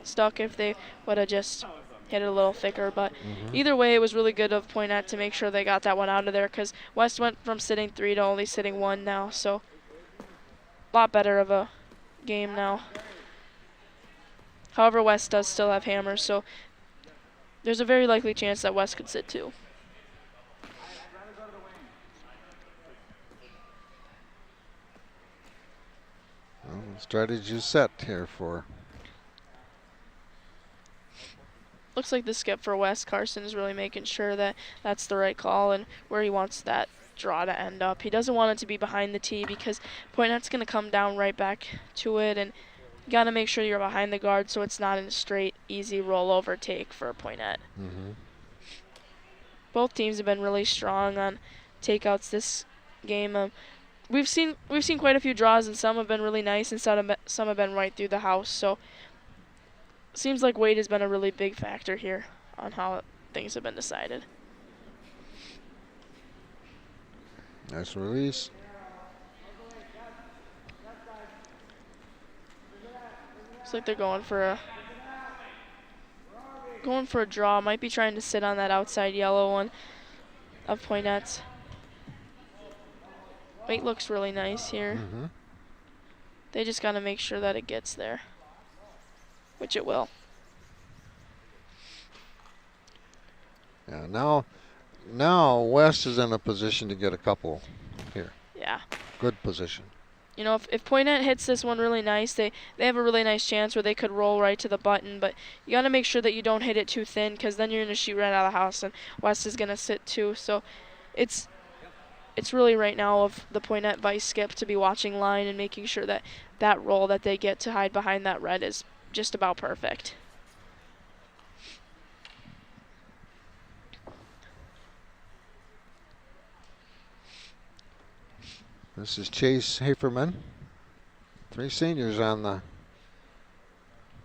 Speaker 2: stuck if they would have just hit it a little thicker. But either way, it was really good of Poynette to make sure they got that one out of there, because West went from sitting 3 to only sitting 1 now, so a lot better of a game now. However, West does still have hammers, so there's a very likely chance that West could sit 2.
Speaker 1: Well, strategy set here for.
Speaker 2: Looks like the skip for West. Carson is really making sure that that's the right call and where he wants that draw to end up. He doesn't want it to be behind the tee, because Poynette's going to come down right back to it, and you got to make sure you're behind the guard so it's not a straight, easy rollover take for Poynette. Both teams have been really strong on takeouts this game. We've seen quite a few draws, and some have been really nice, and some have been right through the house. So seems like weight has been a really big factor here on how things have been decided.
Speaker 1: Nice release.
Speaker 2: Looks like they're going for a draw. Might be trying to sit on that outside yellow one of Poynette's. Weight looks really nice here. They just got to make sure that it gets there, which it will.
Speaker 1: Yeah, now West is in a position to get a couple here.
Speaker 2: Yeah.
Speaker 1: Good position.
Speaker 2: You know, if Poynette hits this one really nice, they have a really nice chance where they could roll right to the button. But you got to make sure that you don't hit it too thin, because then you're going to shoot right out of the house, and West is going to sit too. So it's really right now of the Poynette vice skip to be watching line and making sure that that roll that they get to hide behind that red is just about perfect.
Speaker 1: This is Chase Haferman. 3 seniors on the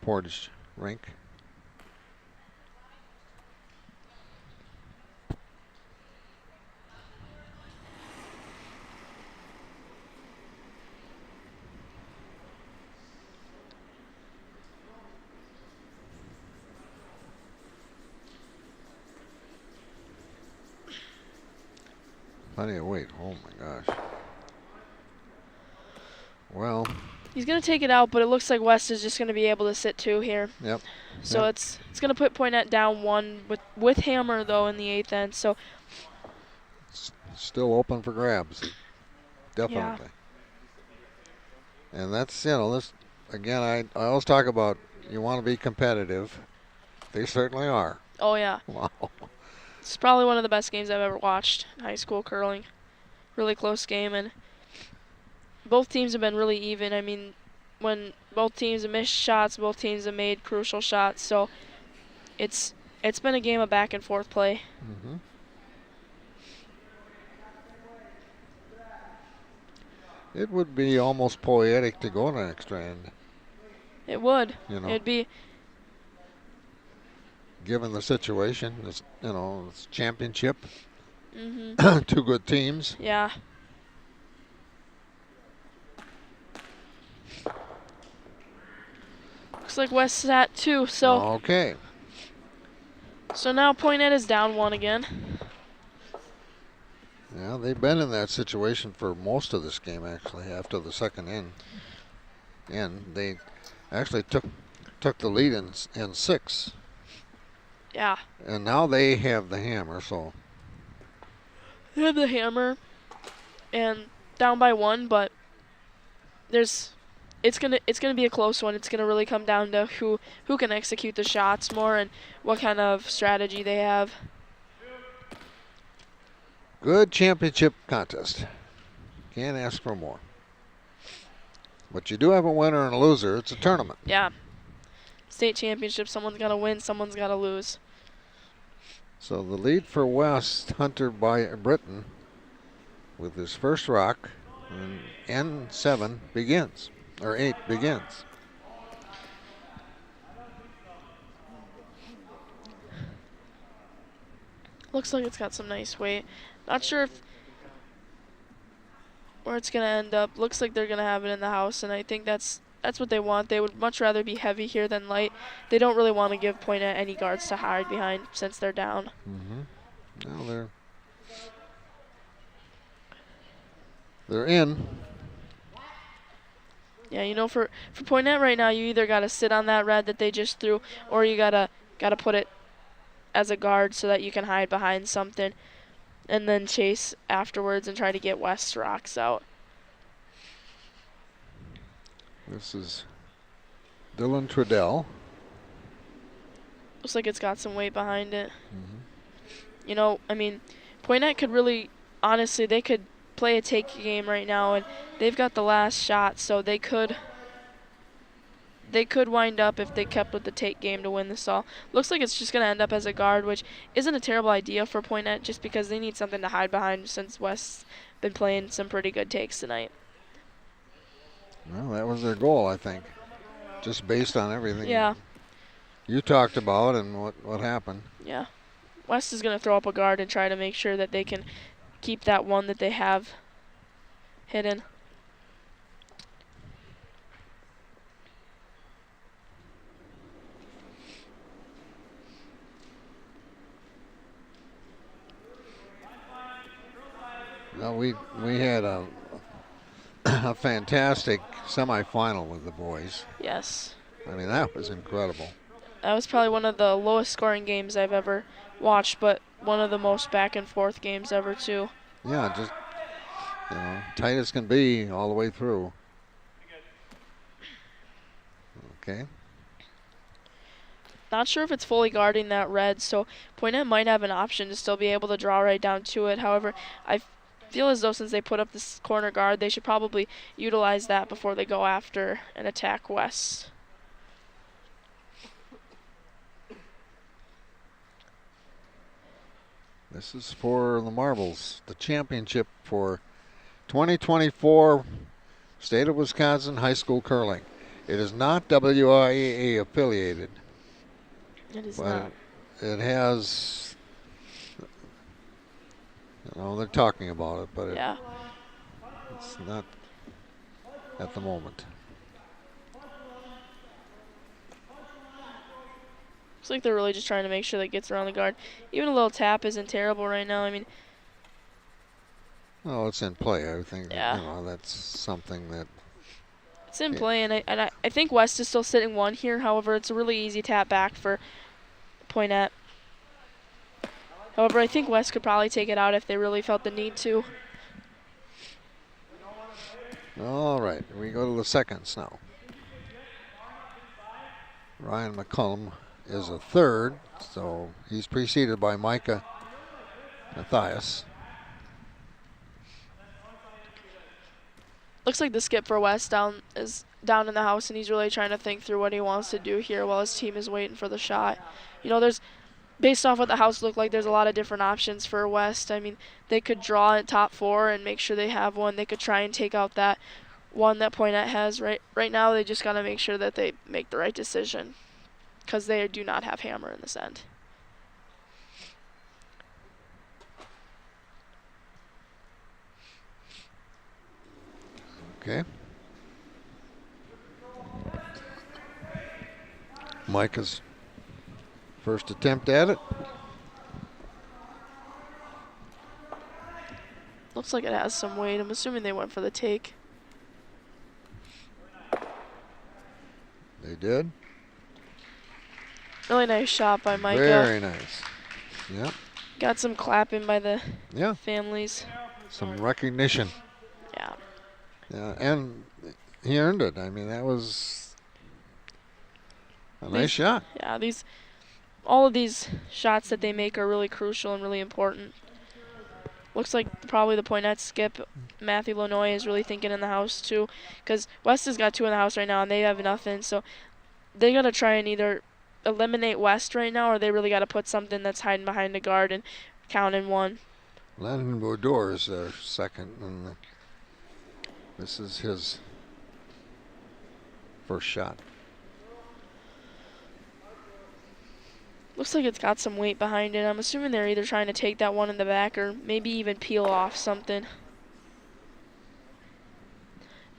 Speaker 1: Portage rink. Plenty of weight. Oh my gosh. Well,
Speaker 2: he's going to take it out, but it looks like West is just going to be able to sit 2 here.
Speaker 1: Yep.
Speaker 2: So
Speaker 1: Yep.
Speaker 2: it's going to put Poynette down 1 with hammer, though, in the 8th end. So
Speaker 1: It's still open for grabs. Definitely. Yeah. And that's, this, again, I always talk about you want to be competitive. They certainly are.
Speaker 2: oh, yeah.
Speaker 1: Wow.
Speaker 2: It's probably one of the best games I've ever watched in high school curling. Really close game, and both teams have been really even. I mean, when both teams have missed shots, both teams have made crucial shots. So it's been a game of back and forth play.
Speaker 1: Mm-hmm. It would be almost poetic to go to an extra end.
Speaker 2: It would.
Speaker 1: It'd
Speaker 2: be.
Speaker 1: Given the situation, it's championship.
Speaker 2: Mm-hmm.
Speaker 1: 2 good teams.
Speaker 2: Yeah. Looks like West is at 2, so
Speaker 1: Okay.
Speaker 2: so now Poynette is down 1 again.
Speaker 1: Yeah, they've been in that situation for most of this game, actually, after the second end. And they actually took the lead in 6.
Speaker 2: Yeah.
Speaker 1: And now they have the hammer, so.
Speaker 2: They have the hammer and down by 1, but it's gonna be a close one. It's gonna really come down to who can execute the shots more and what kind of strategy they have.
Speaker 1: Good championship contest. Can't ask for more. But you do have a winner and a loser. It's a tournament.
Speaker 2: Yeah. State championship, someone's gotta win, someone's gotta lose.
Speaker 1: So the lead for West, Hunter by Britton, with his first rock, and N7 begins, or 8 begins.
Speaker 2: Looks like it's got some nice weight. Not sure where it's gonna end up. Looks like they're gonna have it in the house, and I think that's what they want. They would much rather be heavy here than light. They don't really want to give Poynette any guards to hide behind since they're down.
Speaker 1: Mm-hmm. Now they're in.
Speaker 2: Yeah, for Poynette right now, you either gotta sit on that red that they just threw, or you gotta put it as a guard so that you can hide behind something, and then chase afterwards and try to get West's rocks out.
Speaker 1: This is Dylan Trudell.
Speaker 2: Looks like it's got some weight behind it.
Speaker 1: Mm-hmm.
Speaker 2: I mean, Poynette could really, honestly, they could play a take game right now, and they've got the last shot, so they could wind up if they kept with the take game to win this all. Looks like it's just going to end up as a guard, which isn't a terrible idea for Poynette just because they need something to hide behind since West's been playing some pretty good takes tonight.
Speaker 1: Well, that was their goal, I think, just based on everything
Speaker 2: Yeah.
Speaker 1: you talked about and what happened.
Speaker 2: Yeah. West is going to throw up a guard and try to make sure that they can keep that one that they have hidden.
Speaker 1: Well, we had a fantastic semifinal with the boys.
Speaker 2: Yes.
Speaker 1: I mean, that was incredible.
Speaker 2: That was probably one of the lowest scoring games I've ever watched, but one of the most back and forth games ever too.
Speaker 1: Yeah, just tight as can be all the way through. Okay.
Speaker 2: Not sure if it's fully guarding that red, so Poynette might have an option to still be able to draw right down to it. However, I feel as though since they put up this corner guard, they should probably utilize that before they go after and attack West.
Speaker 1: This is for the marbles, the championship for 2024 State of Wisconsin High School Curling. It is not WIAA affiliated.
Speaker 2: It is
Speaker 1: But
Speaker 2: not.
Speaker 1: it has, they're talking about it, but
Speaker 2: Yeah.
Speaker 1: it's not at the moment.
Speaker 2: Looks like they're really just trying to make sure that it gets around the guard. Even a little tap isn't terrible right now. I mean,
Speaker 1: Oh, it's in play. I think
Speaker 2: Yeah.
Speaker 1: that's something that
Speaker 2: it's in play, and I think West is still sitting one here. However, it's a really easy tap back for Poynette. However, I think West could probably take it out if they really felt the need to.
Speaker 1: All right, we go to the seconds now. Ryan McCullum is a third, so he's preceded by Micah Matthias.
Speaker 2: Looks like the skip for West is down in the house, and he's really trying to think through what he wants to do here while his team is waiting for the shot. There's, based off what the house looked like, there's a lot of different options for West. I mean, they could draw at top four and make sure they have one. They could try and take out that one that Poynette has. Right now, they just got to make sure that they make the right decision because they do not have hammer in this end.
Speaker 1: Okay. Micah's first attempt at it.
Speaker 2: Looks like it has some weight. I'm assuming they went for the take.
Speaker 1: They did.
Speaker 2: Really nice shot by Micah.
Speaker 1: Very nice. Yep.
Speaker 2: Got some clapping by the
Speaker 1: Yeah.
Speaker 2: families.
Speaker 1: Some recognition.
Speaker 2: Yeah.
Speaker 1: Yeah, and he earned it. I mean, that was a nice shot.
Speaker 2: Yeah, all of these shots that they make are really crucial and really important. Looks like probably the Poynette skip. Matthew Lanoy is really thinking in the house too, because West has got two in the house right now and they have nothing. So they got to try and either eliminate West right now, or they really got to put something that's hiding behind the guard and count in one.
Speaker 1: Landon Bodor is their second, and this is his first shot.
Speaker 2: Looks like it's got some weight behind it. I'm assuming they're either trying to take that one in the back or maybe even peel off something.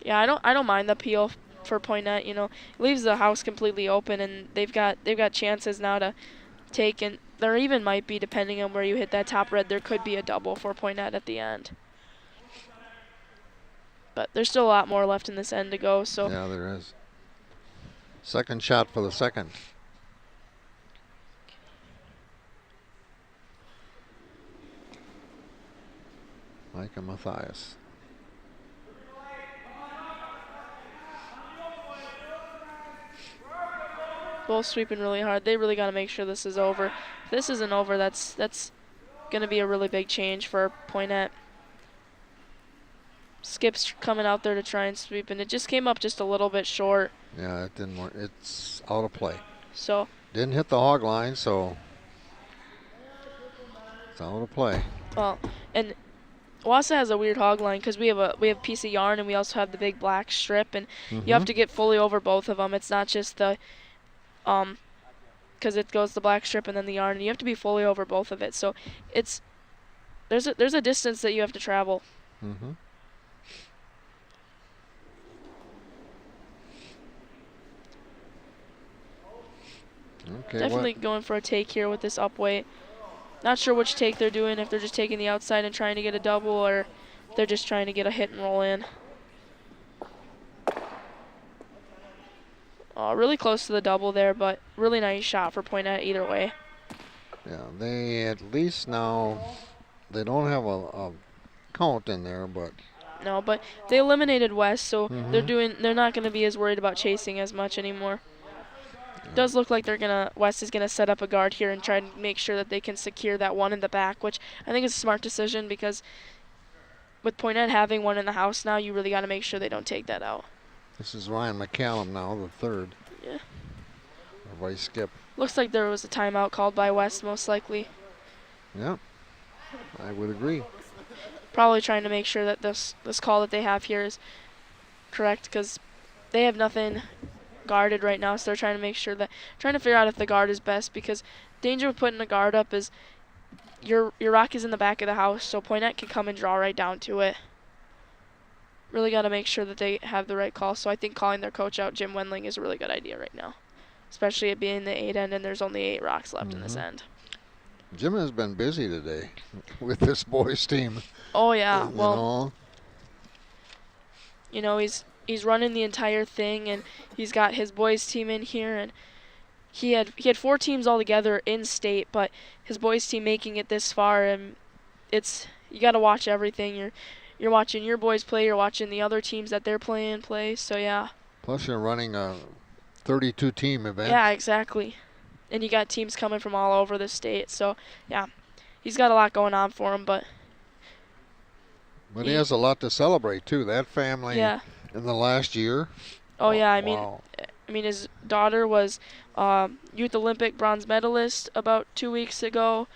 Speaker 2: Yeah, I don't mind the peel for Poynette. It leaves the house completely open, and they've got chances now to take, and there even might be, depending on where you hit that top red, there could be a double for Poynette at the end. But there's still a lot more left in this end to go. So
Speaker 1: yeah, there is. Second shot for the second. Micah Matthias.
Speaker 2: both sweeping really hard. They really got to make sure this is over. If this isn't over, that's going to be a really big change for Poynette. Skip's coming out there to try and sweep, and it just came up just a little bit short.
Speaker 1: Yeah, it didn't work. It's out of play.
Speaker 2: So
Speaker 1: didn't hit the hog line, so it's out of play.
Speaker 2: well, and Wausau has a weird hog line because we have a piece of yarn and we also have the big black strip, and you have to get fully over both of them. It's not just the because it goes the black strip and then the yarn. You have to be fully over both of it. So it's there's a distance that you have to travel.
Speaker 1: Mm-hmm. Okay,
Speaker 2: Definitely going for a take here with this up weight. Not sure which take they're doing, if they're just taking the outside and trying to get a double, or if they're just trying to get a hit and roll in. Really close to the double there, but really nice shot for Poynette either way.
Speaker 1: Yeah, they at least now, they don't have a count in there, but
Speaker 2: No, but they eliminated West, so they're not going to be as worried about chasing as much anymore. Does look like West is gonna set up a guard here and try to make sure that they can secure that one in the back, which I think is a smart decision because with Poynette having one in the house now, you really got to make sure they don't take that out.
Speaker 1: This is Ryan McCallum now, the third.
Speaker 2: Yeah.
Speaker 1: Or vice skip.
Speaker 2: Looks like there was a timeout called by West, most likely.
Speaker 1: Yeah, I would agree.
Speaker 2: Probably trying to make sure that this call that they have here is correct because they have nothing guarded right now, so they're trying to figure out if the guard is best because danger with putting a guard up is your rock is in the back of the house, so Poynette can come and draw right down to it. Really got to make sure that they have the right call, so I think calling their coach out, Jim Wendling, is a really good idea right now, especially it being the 8 end and there's only 8 rocks left in this end.
Speaker 1: Jim has been busy today with this boys team.
Speaker 2: Oh yeah, well, he's running the entire thing, and he's got his boys team in here, and he had 4 teams all together in state, but his boys team making it this far, and you got to watch everything. You're watching your boys play, you're watching the other teams that they're playing play, so yeah.
Speaker 1: Plus you're running a 32 team event.
Speaker 2: Yeah, exactly. And you got teams coming from all over the state, so yeah. He's got a lot going on for him, but
Speaker 1: he has a lot to celebrate too. That family in the last year.
Speaker 2: Oh yeah, I
Speaker 1: wow.
Speaker 2: mean his daughter was Youth Olympic bronze medalist about 2 weeks ago.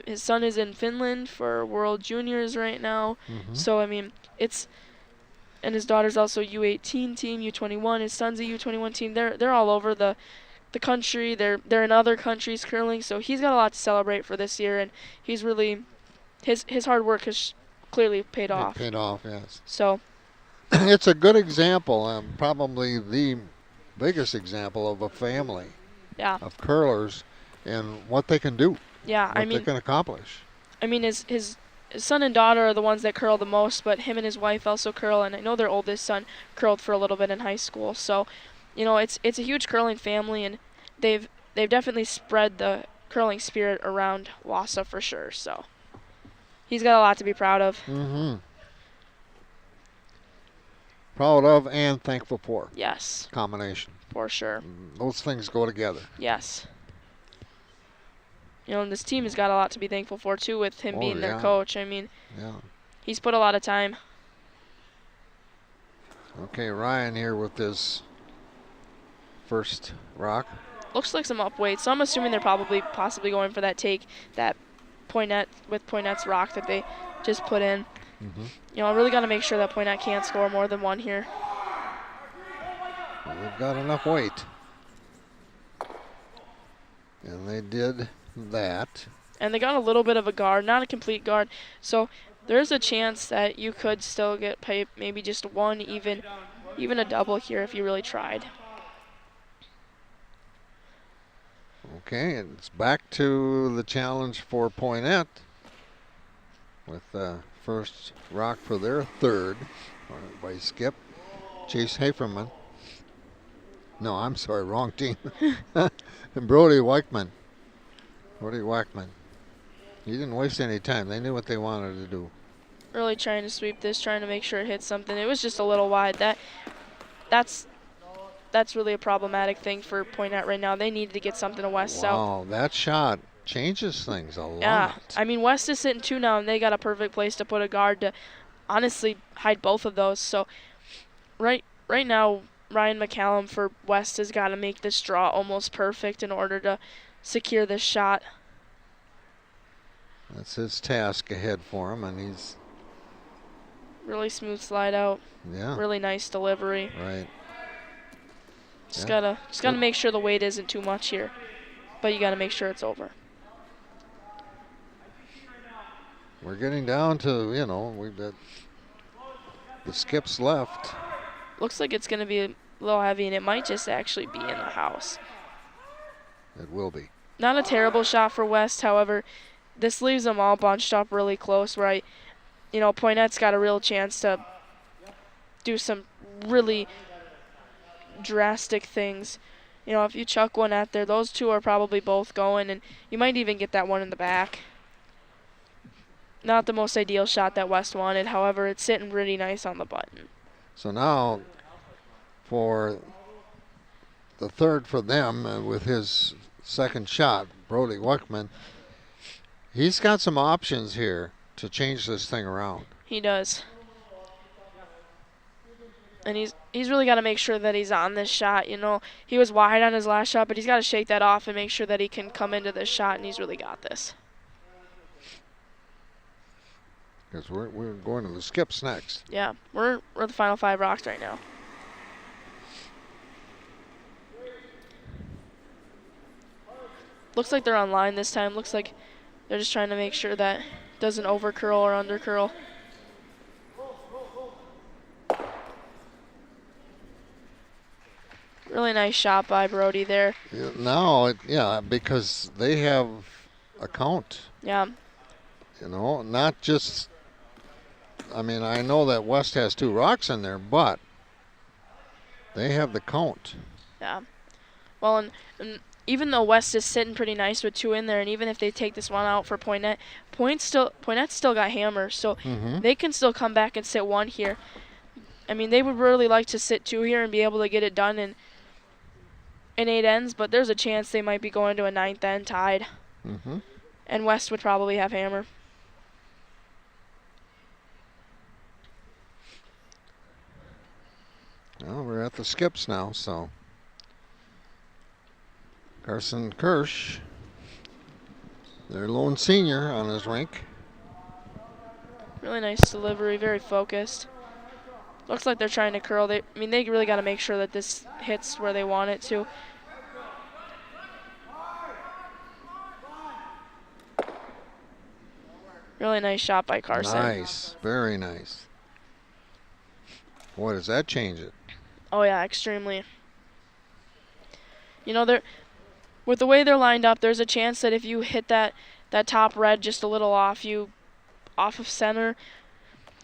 Speaker 2: His son is in Finland for World Juniors right now. So I mean and his daughter's also U18 team, U21. His son's a U21 team. They're all over the country. They're in other countries curling. So he's got a lot to celebrate for this year, and he's really his hard work has clearly paid off.
Speaker 1: Paid off, yes.
Speaker 2: So
Speaker 1: it's a good example, probably the biggest example of a family of curlers and what they can do.
Speaker 2: Yeah,
Speaker 1: what they can accomplish.
Speaker 2: I mean, his son and daughter are the ones that curl the most, but him and his wife also curl, and I know their oldest son curled for a little bit in high school. So, it's a huge curling family, and they've definitely spread the curling spirit around Wausau for sure. So, he's got a lot to be proud of.
Speaker 1: Proud of and thankful for.
Speaker 2: Yes.
Speaker 1: Combination.
Speaker 2: For sure.
Speaker 1: Those things go together.
Speaker 2: Yes. And this team has got a lot to be thankful for too, with him being their coach. I mean, he's put a lot of time.
Speaker 1: Okay, Ryan here with his first rock.
Speaker 2: Looks like some up weight, so I'm assuming they're possibly going for that take, that Poynette's rock that they just put in. I really got to make sure that Poynette can't score more than 1 here.
Speaker 1: Well, they've got enough weight. And they did that.
Speaker 2: And they got a little bit of a guard, not a complete guard. So there's a chance that you could still get paid maybe just 1, even a double here if you really tried.
Speaker 1: Okay, it's back to the challenge for Poynette with the first rock for their third by skip. Chase Haferman. No, I'm sorry, wrong team. And Brody Weichman. He didn't waste any time. They knew what they wanted to do.
Speaker 2: Really trying to sweep this, trying to make sure it hits something. It was just a little wide. That's really a problematic thing for Poynette right now. They needed to get something to West.
Speaker 1: Wow, that shot changes things a lot.
Speaker 2: Yeah, I mean, West is sitting 2 now, and they got a perfect place to put a guard to honestly hide both of those. So right now, Ryan McCallum for West has got to make this draw almost perfect in order to secure this shot.
Speaker 1: That's his task ahead for him, and he's
Speaker 2: really smooth slide out.
Speaker 1: Yeah.
Speaker 2: Really nice delivery.
Speaker 1: Right.
Speaker 2: Just gotta make sure the weight isn't too much here, but you gotta make sure it's over.
Speaker 1: We're getting down to, we've got the skips left.
Speaker 2: Looks like it's gonna be a little heavy, and it might just actually be in the house.
Speaker 1: It will be.
Speaker 2: Not a terrible shot for West, however, this leaves them all bunched up really close, where Poynette's got a real chance to do some really drastic things. If you chuck one at there, those 2 are probably both going, and you might even get that one in the back. Not the most ideal shot that West wanted, however, it's sitting really nice on the button.
Speaker 1: So now, for the third for them with his second shot, Brody Weckman. He's got some options here to change this thing around.
Speaker 2: He does. And he's really got to make sure that he's on this shot. You know, he was wide on his last shot, but he's got to shake that off and make sure that he can come into this shot, and he's really got this.
Speaker 1: Because we're going to the skips next.
Speaker 2: Yeah, we're the final 5 rocks right now. Looks like they're on line this time. Looks like they're just trying to make sure that it doesn't over curl or under curl. Really nice shot by Brody there.
Speaker 1: Yeah, now, yeah, because they have a count.
Speaker 2: Yeah.
Speaker 1: You know, not just. I mean, I know that West has 2 rocks in there, but they have the count.
Speaker 2: Yeah. Well, and even though West is sitting pretty nice with 2 in there, and even if they take this one out for Poynette, Poynette's still got hammer, so they can still come back and sit 1 here. I mean, they would really like to sit 2 here and be able to get it done in 8 ends, but there's a chance they might be going to a 9th end tied. And West would probably have hammer.
Speaker 1: Well, we're at the skips now, so Carson Kirsch, their lone senior on his rink.
Speaker 2: Really nice delivery, very focused. Looks like they're trying to curl. They really got to make sure that this hits where they want it to. Really nice shot by Carson.
Speaker 1: Nice, very nice. Boy, does that change it?
Speaker 2: Oh yeah, extremely. You know, with the way they're lined up, there's a chance that if you hit that top red just a little off of center,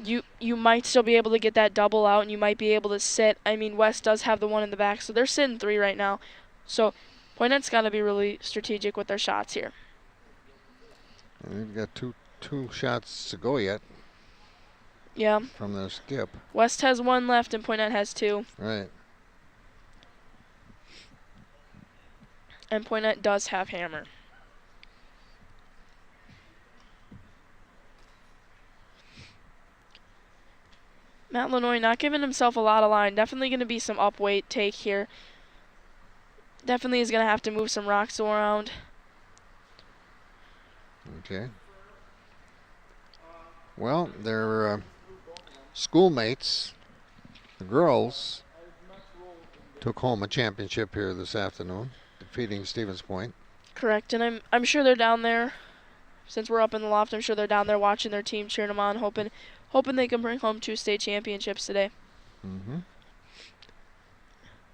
Speaker 2: you might still be able to get that double out, and you might be able to sit. I mean, West does have the one in the back, so they're sitting 3 right now. So Poynette's got to be really strategic with their shots here.
Speaker 1: And they've got two shots to go yet.
Speaker 2: Yeah.
Speaker 1: From their skip.
Speaker 2: West has 1 left, and Poynette has 2.
Speaker 1: Right.
Speaker 2: And Poynette does have hammer. Matt Lanoy not giving himself a lot of line. Definitely going to be some up weight take here. Definitely is going to have to move some rocks around.
Speaker 1: Okay. Well, their schoolmates, the girls, took home a championship here this afternoon, defeating Stevens Point.
Speaker 2: Correct, and I'm sure they're down there. Since we're up in the loft, I'm sure they're down there watching their team, cheering them on, hoping they can bring home 2 state championships today.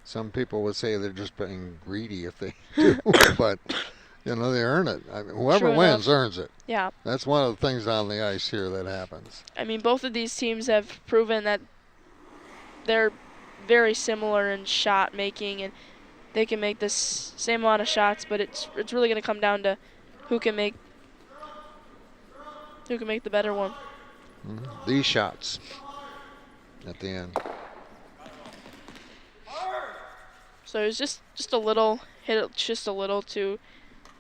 Speaker 1: Some people would say they're just being greedy if they do, but you know, they earn it. I mean, whoever wins earns it.
Speaker 2: Yeah.
Speaker 1: That's one of the things on the ice here that happens.
Speaker 2: I mean, both of these teams have proven that they're very similar in shot making, and they can make this same amount of shots, but it's really going to come down to who can make the better one.
Speaker 1: These shots at the end.
Speaker 2: So it was just a little, hit it just a little too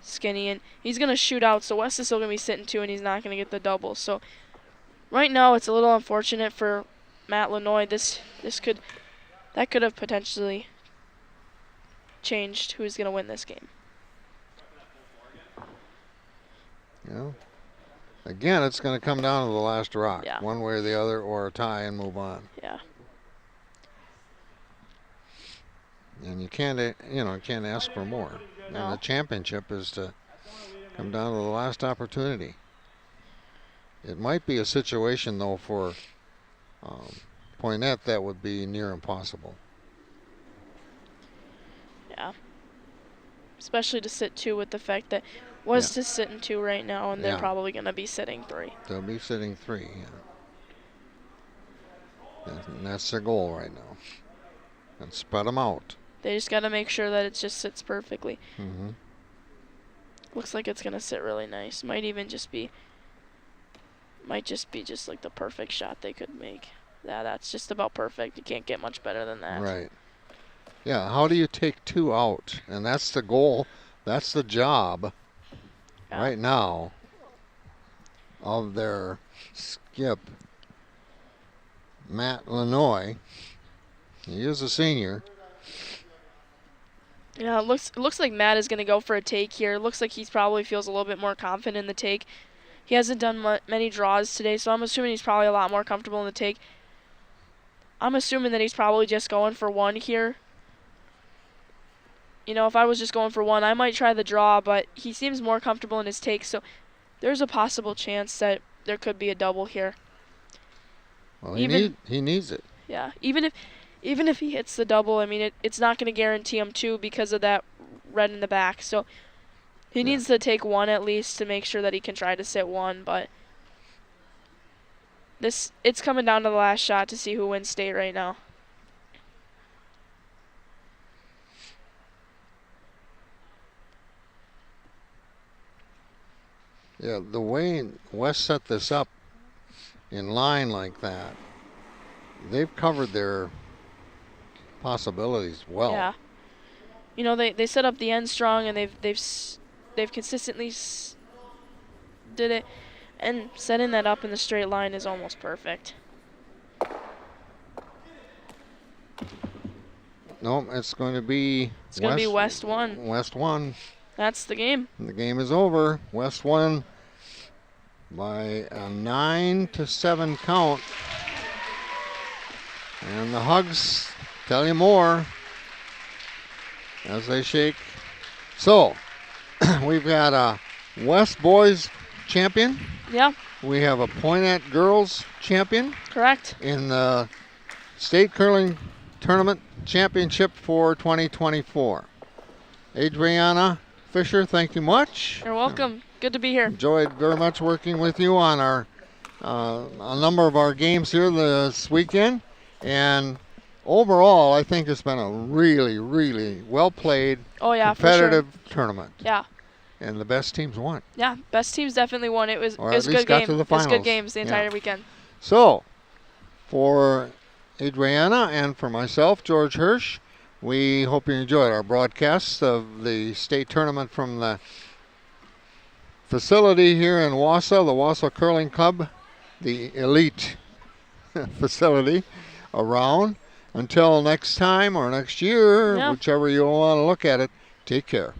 Speaker 2: skinny, and he's going to shoot out, so West is still going to be sitting 2, and he's not going to get the double. So right now it's a little unfortunate for Matt Lanoy. That could have potentially changed who's going to win this game.
Speaker 1: Yeah. Again, it's going to come down to the last rock,
Speaker 2: Yeah.
Speaker 1: one way or the other, or a tie and move on.
Speaker 2: Yeah.
Speaker 1: And you can't ask for more.
Speaker 2: No.
Speaker 1: And the championship is to come down to the last opportunity. It might be a situation, though, for Poynette that would be near impossible.
Speaker 2: Yeah. Especially to sit 2 with the fact that West is sitting 2 right now, and they're probably going to be sitting 3.
Speaker 1: They'll be sitting 3, yeah. And that's their goal right now. And spread them out.
Speaker 2: They just got to make sure that it just sits perfectly.
Speaker 1: Mm-hmm.
Speaker 2: Looks like it's going to sit really nice. Might just be just like the perfect shot they could make. Yeah, that's just about perfect. You can't get much better than that.
Speaker 1: Right. Yeah, how do you take 2 out? And that's the goal. That's the job
Speaker 2: Yeah.
Speaker 1: right now of their skip, Matt Lanoy. He is a senior.
Speaker 2: Yeah, it looks like Matt is going to go for a take here. It looks like he probably feels a little bit more confident in the take. He hasn't done many draws today, so I'm assuming he's probably a lot more comfortable in the take. I'm assuming that he's probably just going for 1 here. You know, if I was just going for 1, I might try the draw, but he seems more comfortable in his take, so there's a possible chance that there could be a double here.
Speaker 1: Well, he needs it.
Speaker 2: Yeah, even if he hits the double, I mean, it's not going to guarantee him 2 because of that red in the back. So he needs to take 1 at least to make sure that he can try to sit 1. But it's coming down to the last shot to see who wins state right now.
Speaker 1: Yeah, the way West set this up in line like that, they've covered their possibilities well.
Speaker 2: Yeah. You know, they set up the end strong, and they've consistently did it, and setting that up in the straight line is almost perfect.
Speaker 1: No, it's going to be
Speaker 2: West 1.
Speaker 1: West 1.
Speaker 2: That's the game.
Speaker 1: The game is over. West won by a 9-7 count. And the hugs tell you more as they shake. So, we've got a West boys champion.
Speaker 2: Yeah,
Speaker 1: We have a Poynette girls champion
Speaker 2: correct.
Speaker 1: in the state curling tournament championship for 2024. Adriana Fisher, thank you much.
Speaker 2: You're welcome. Good to be here.
Speaker 1: Enjoyed very much working with you on our a number of our games here this weekend, and overall, I think it's been a really, really well played,
Speaker 2: Oh yeah,
Speaker 1: competitive
Speaker 2: for sure.
Speaker 1: tournament,
Speaker 2: Yeah,
Speaker 1: and the best teams won.
Speaker 2: yeah. Best teams definitely won. It was
Speaker 1: Or
Speaker 2: it was
Speaker 1: at
Speaker 2: a
Speaker 1: least
Speaker 2: good
Speaker 1: got
Speaker 2: game.
Speaker 1: to the
Speaker 2: It was good
Speaker 1: finals.
Speaker 2: games the
Speaker 1: Yeah.
Speaker 2: entire weekend.
Speaker 1: So, for Adriana and for myself, George Hirsch, we hope you enjoyed our broadcast of the state tournament from the facility here in Wausau, the Wausau Curling Club, the elite facility around. Until next time or next year,
Speaker 2: Yeah.
Speaker 1: whichever you want to look at it, take care.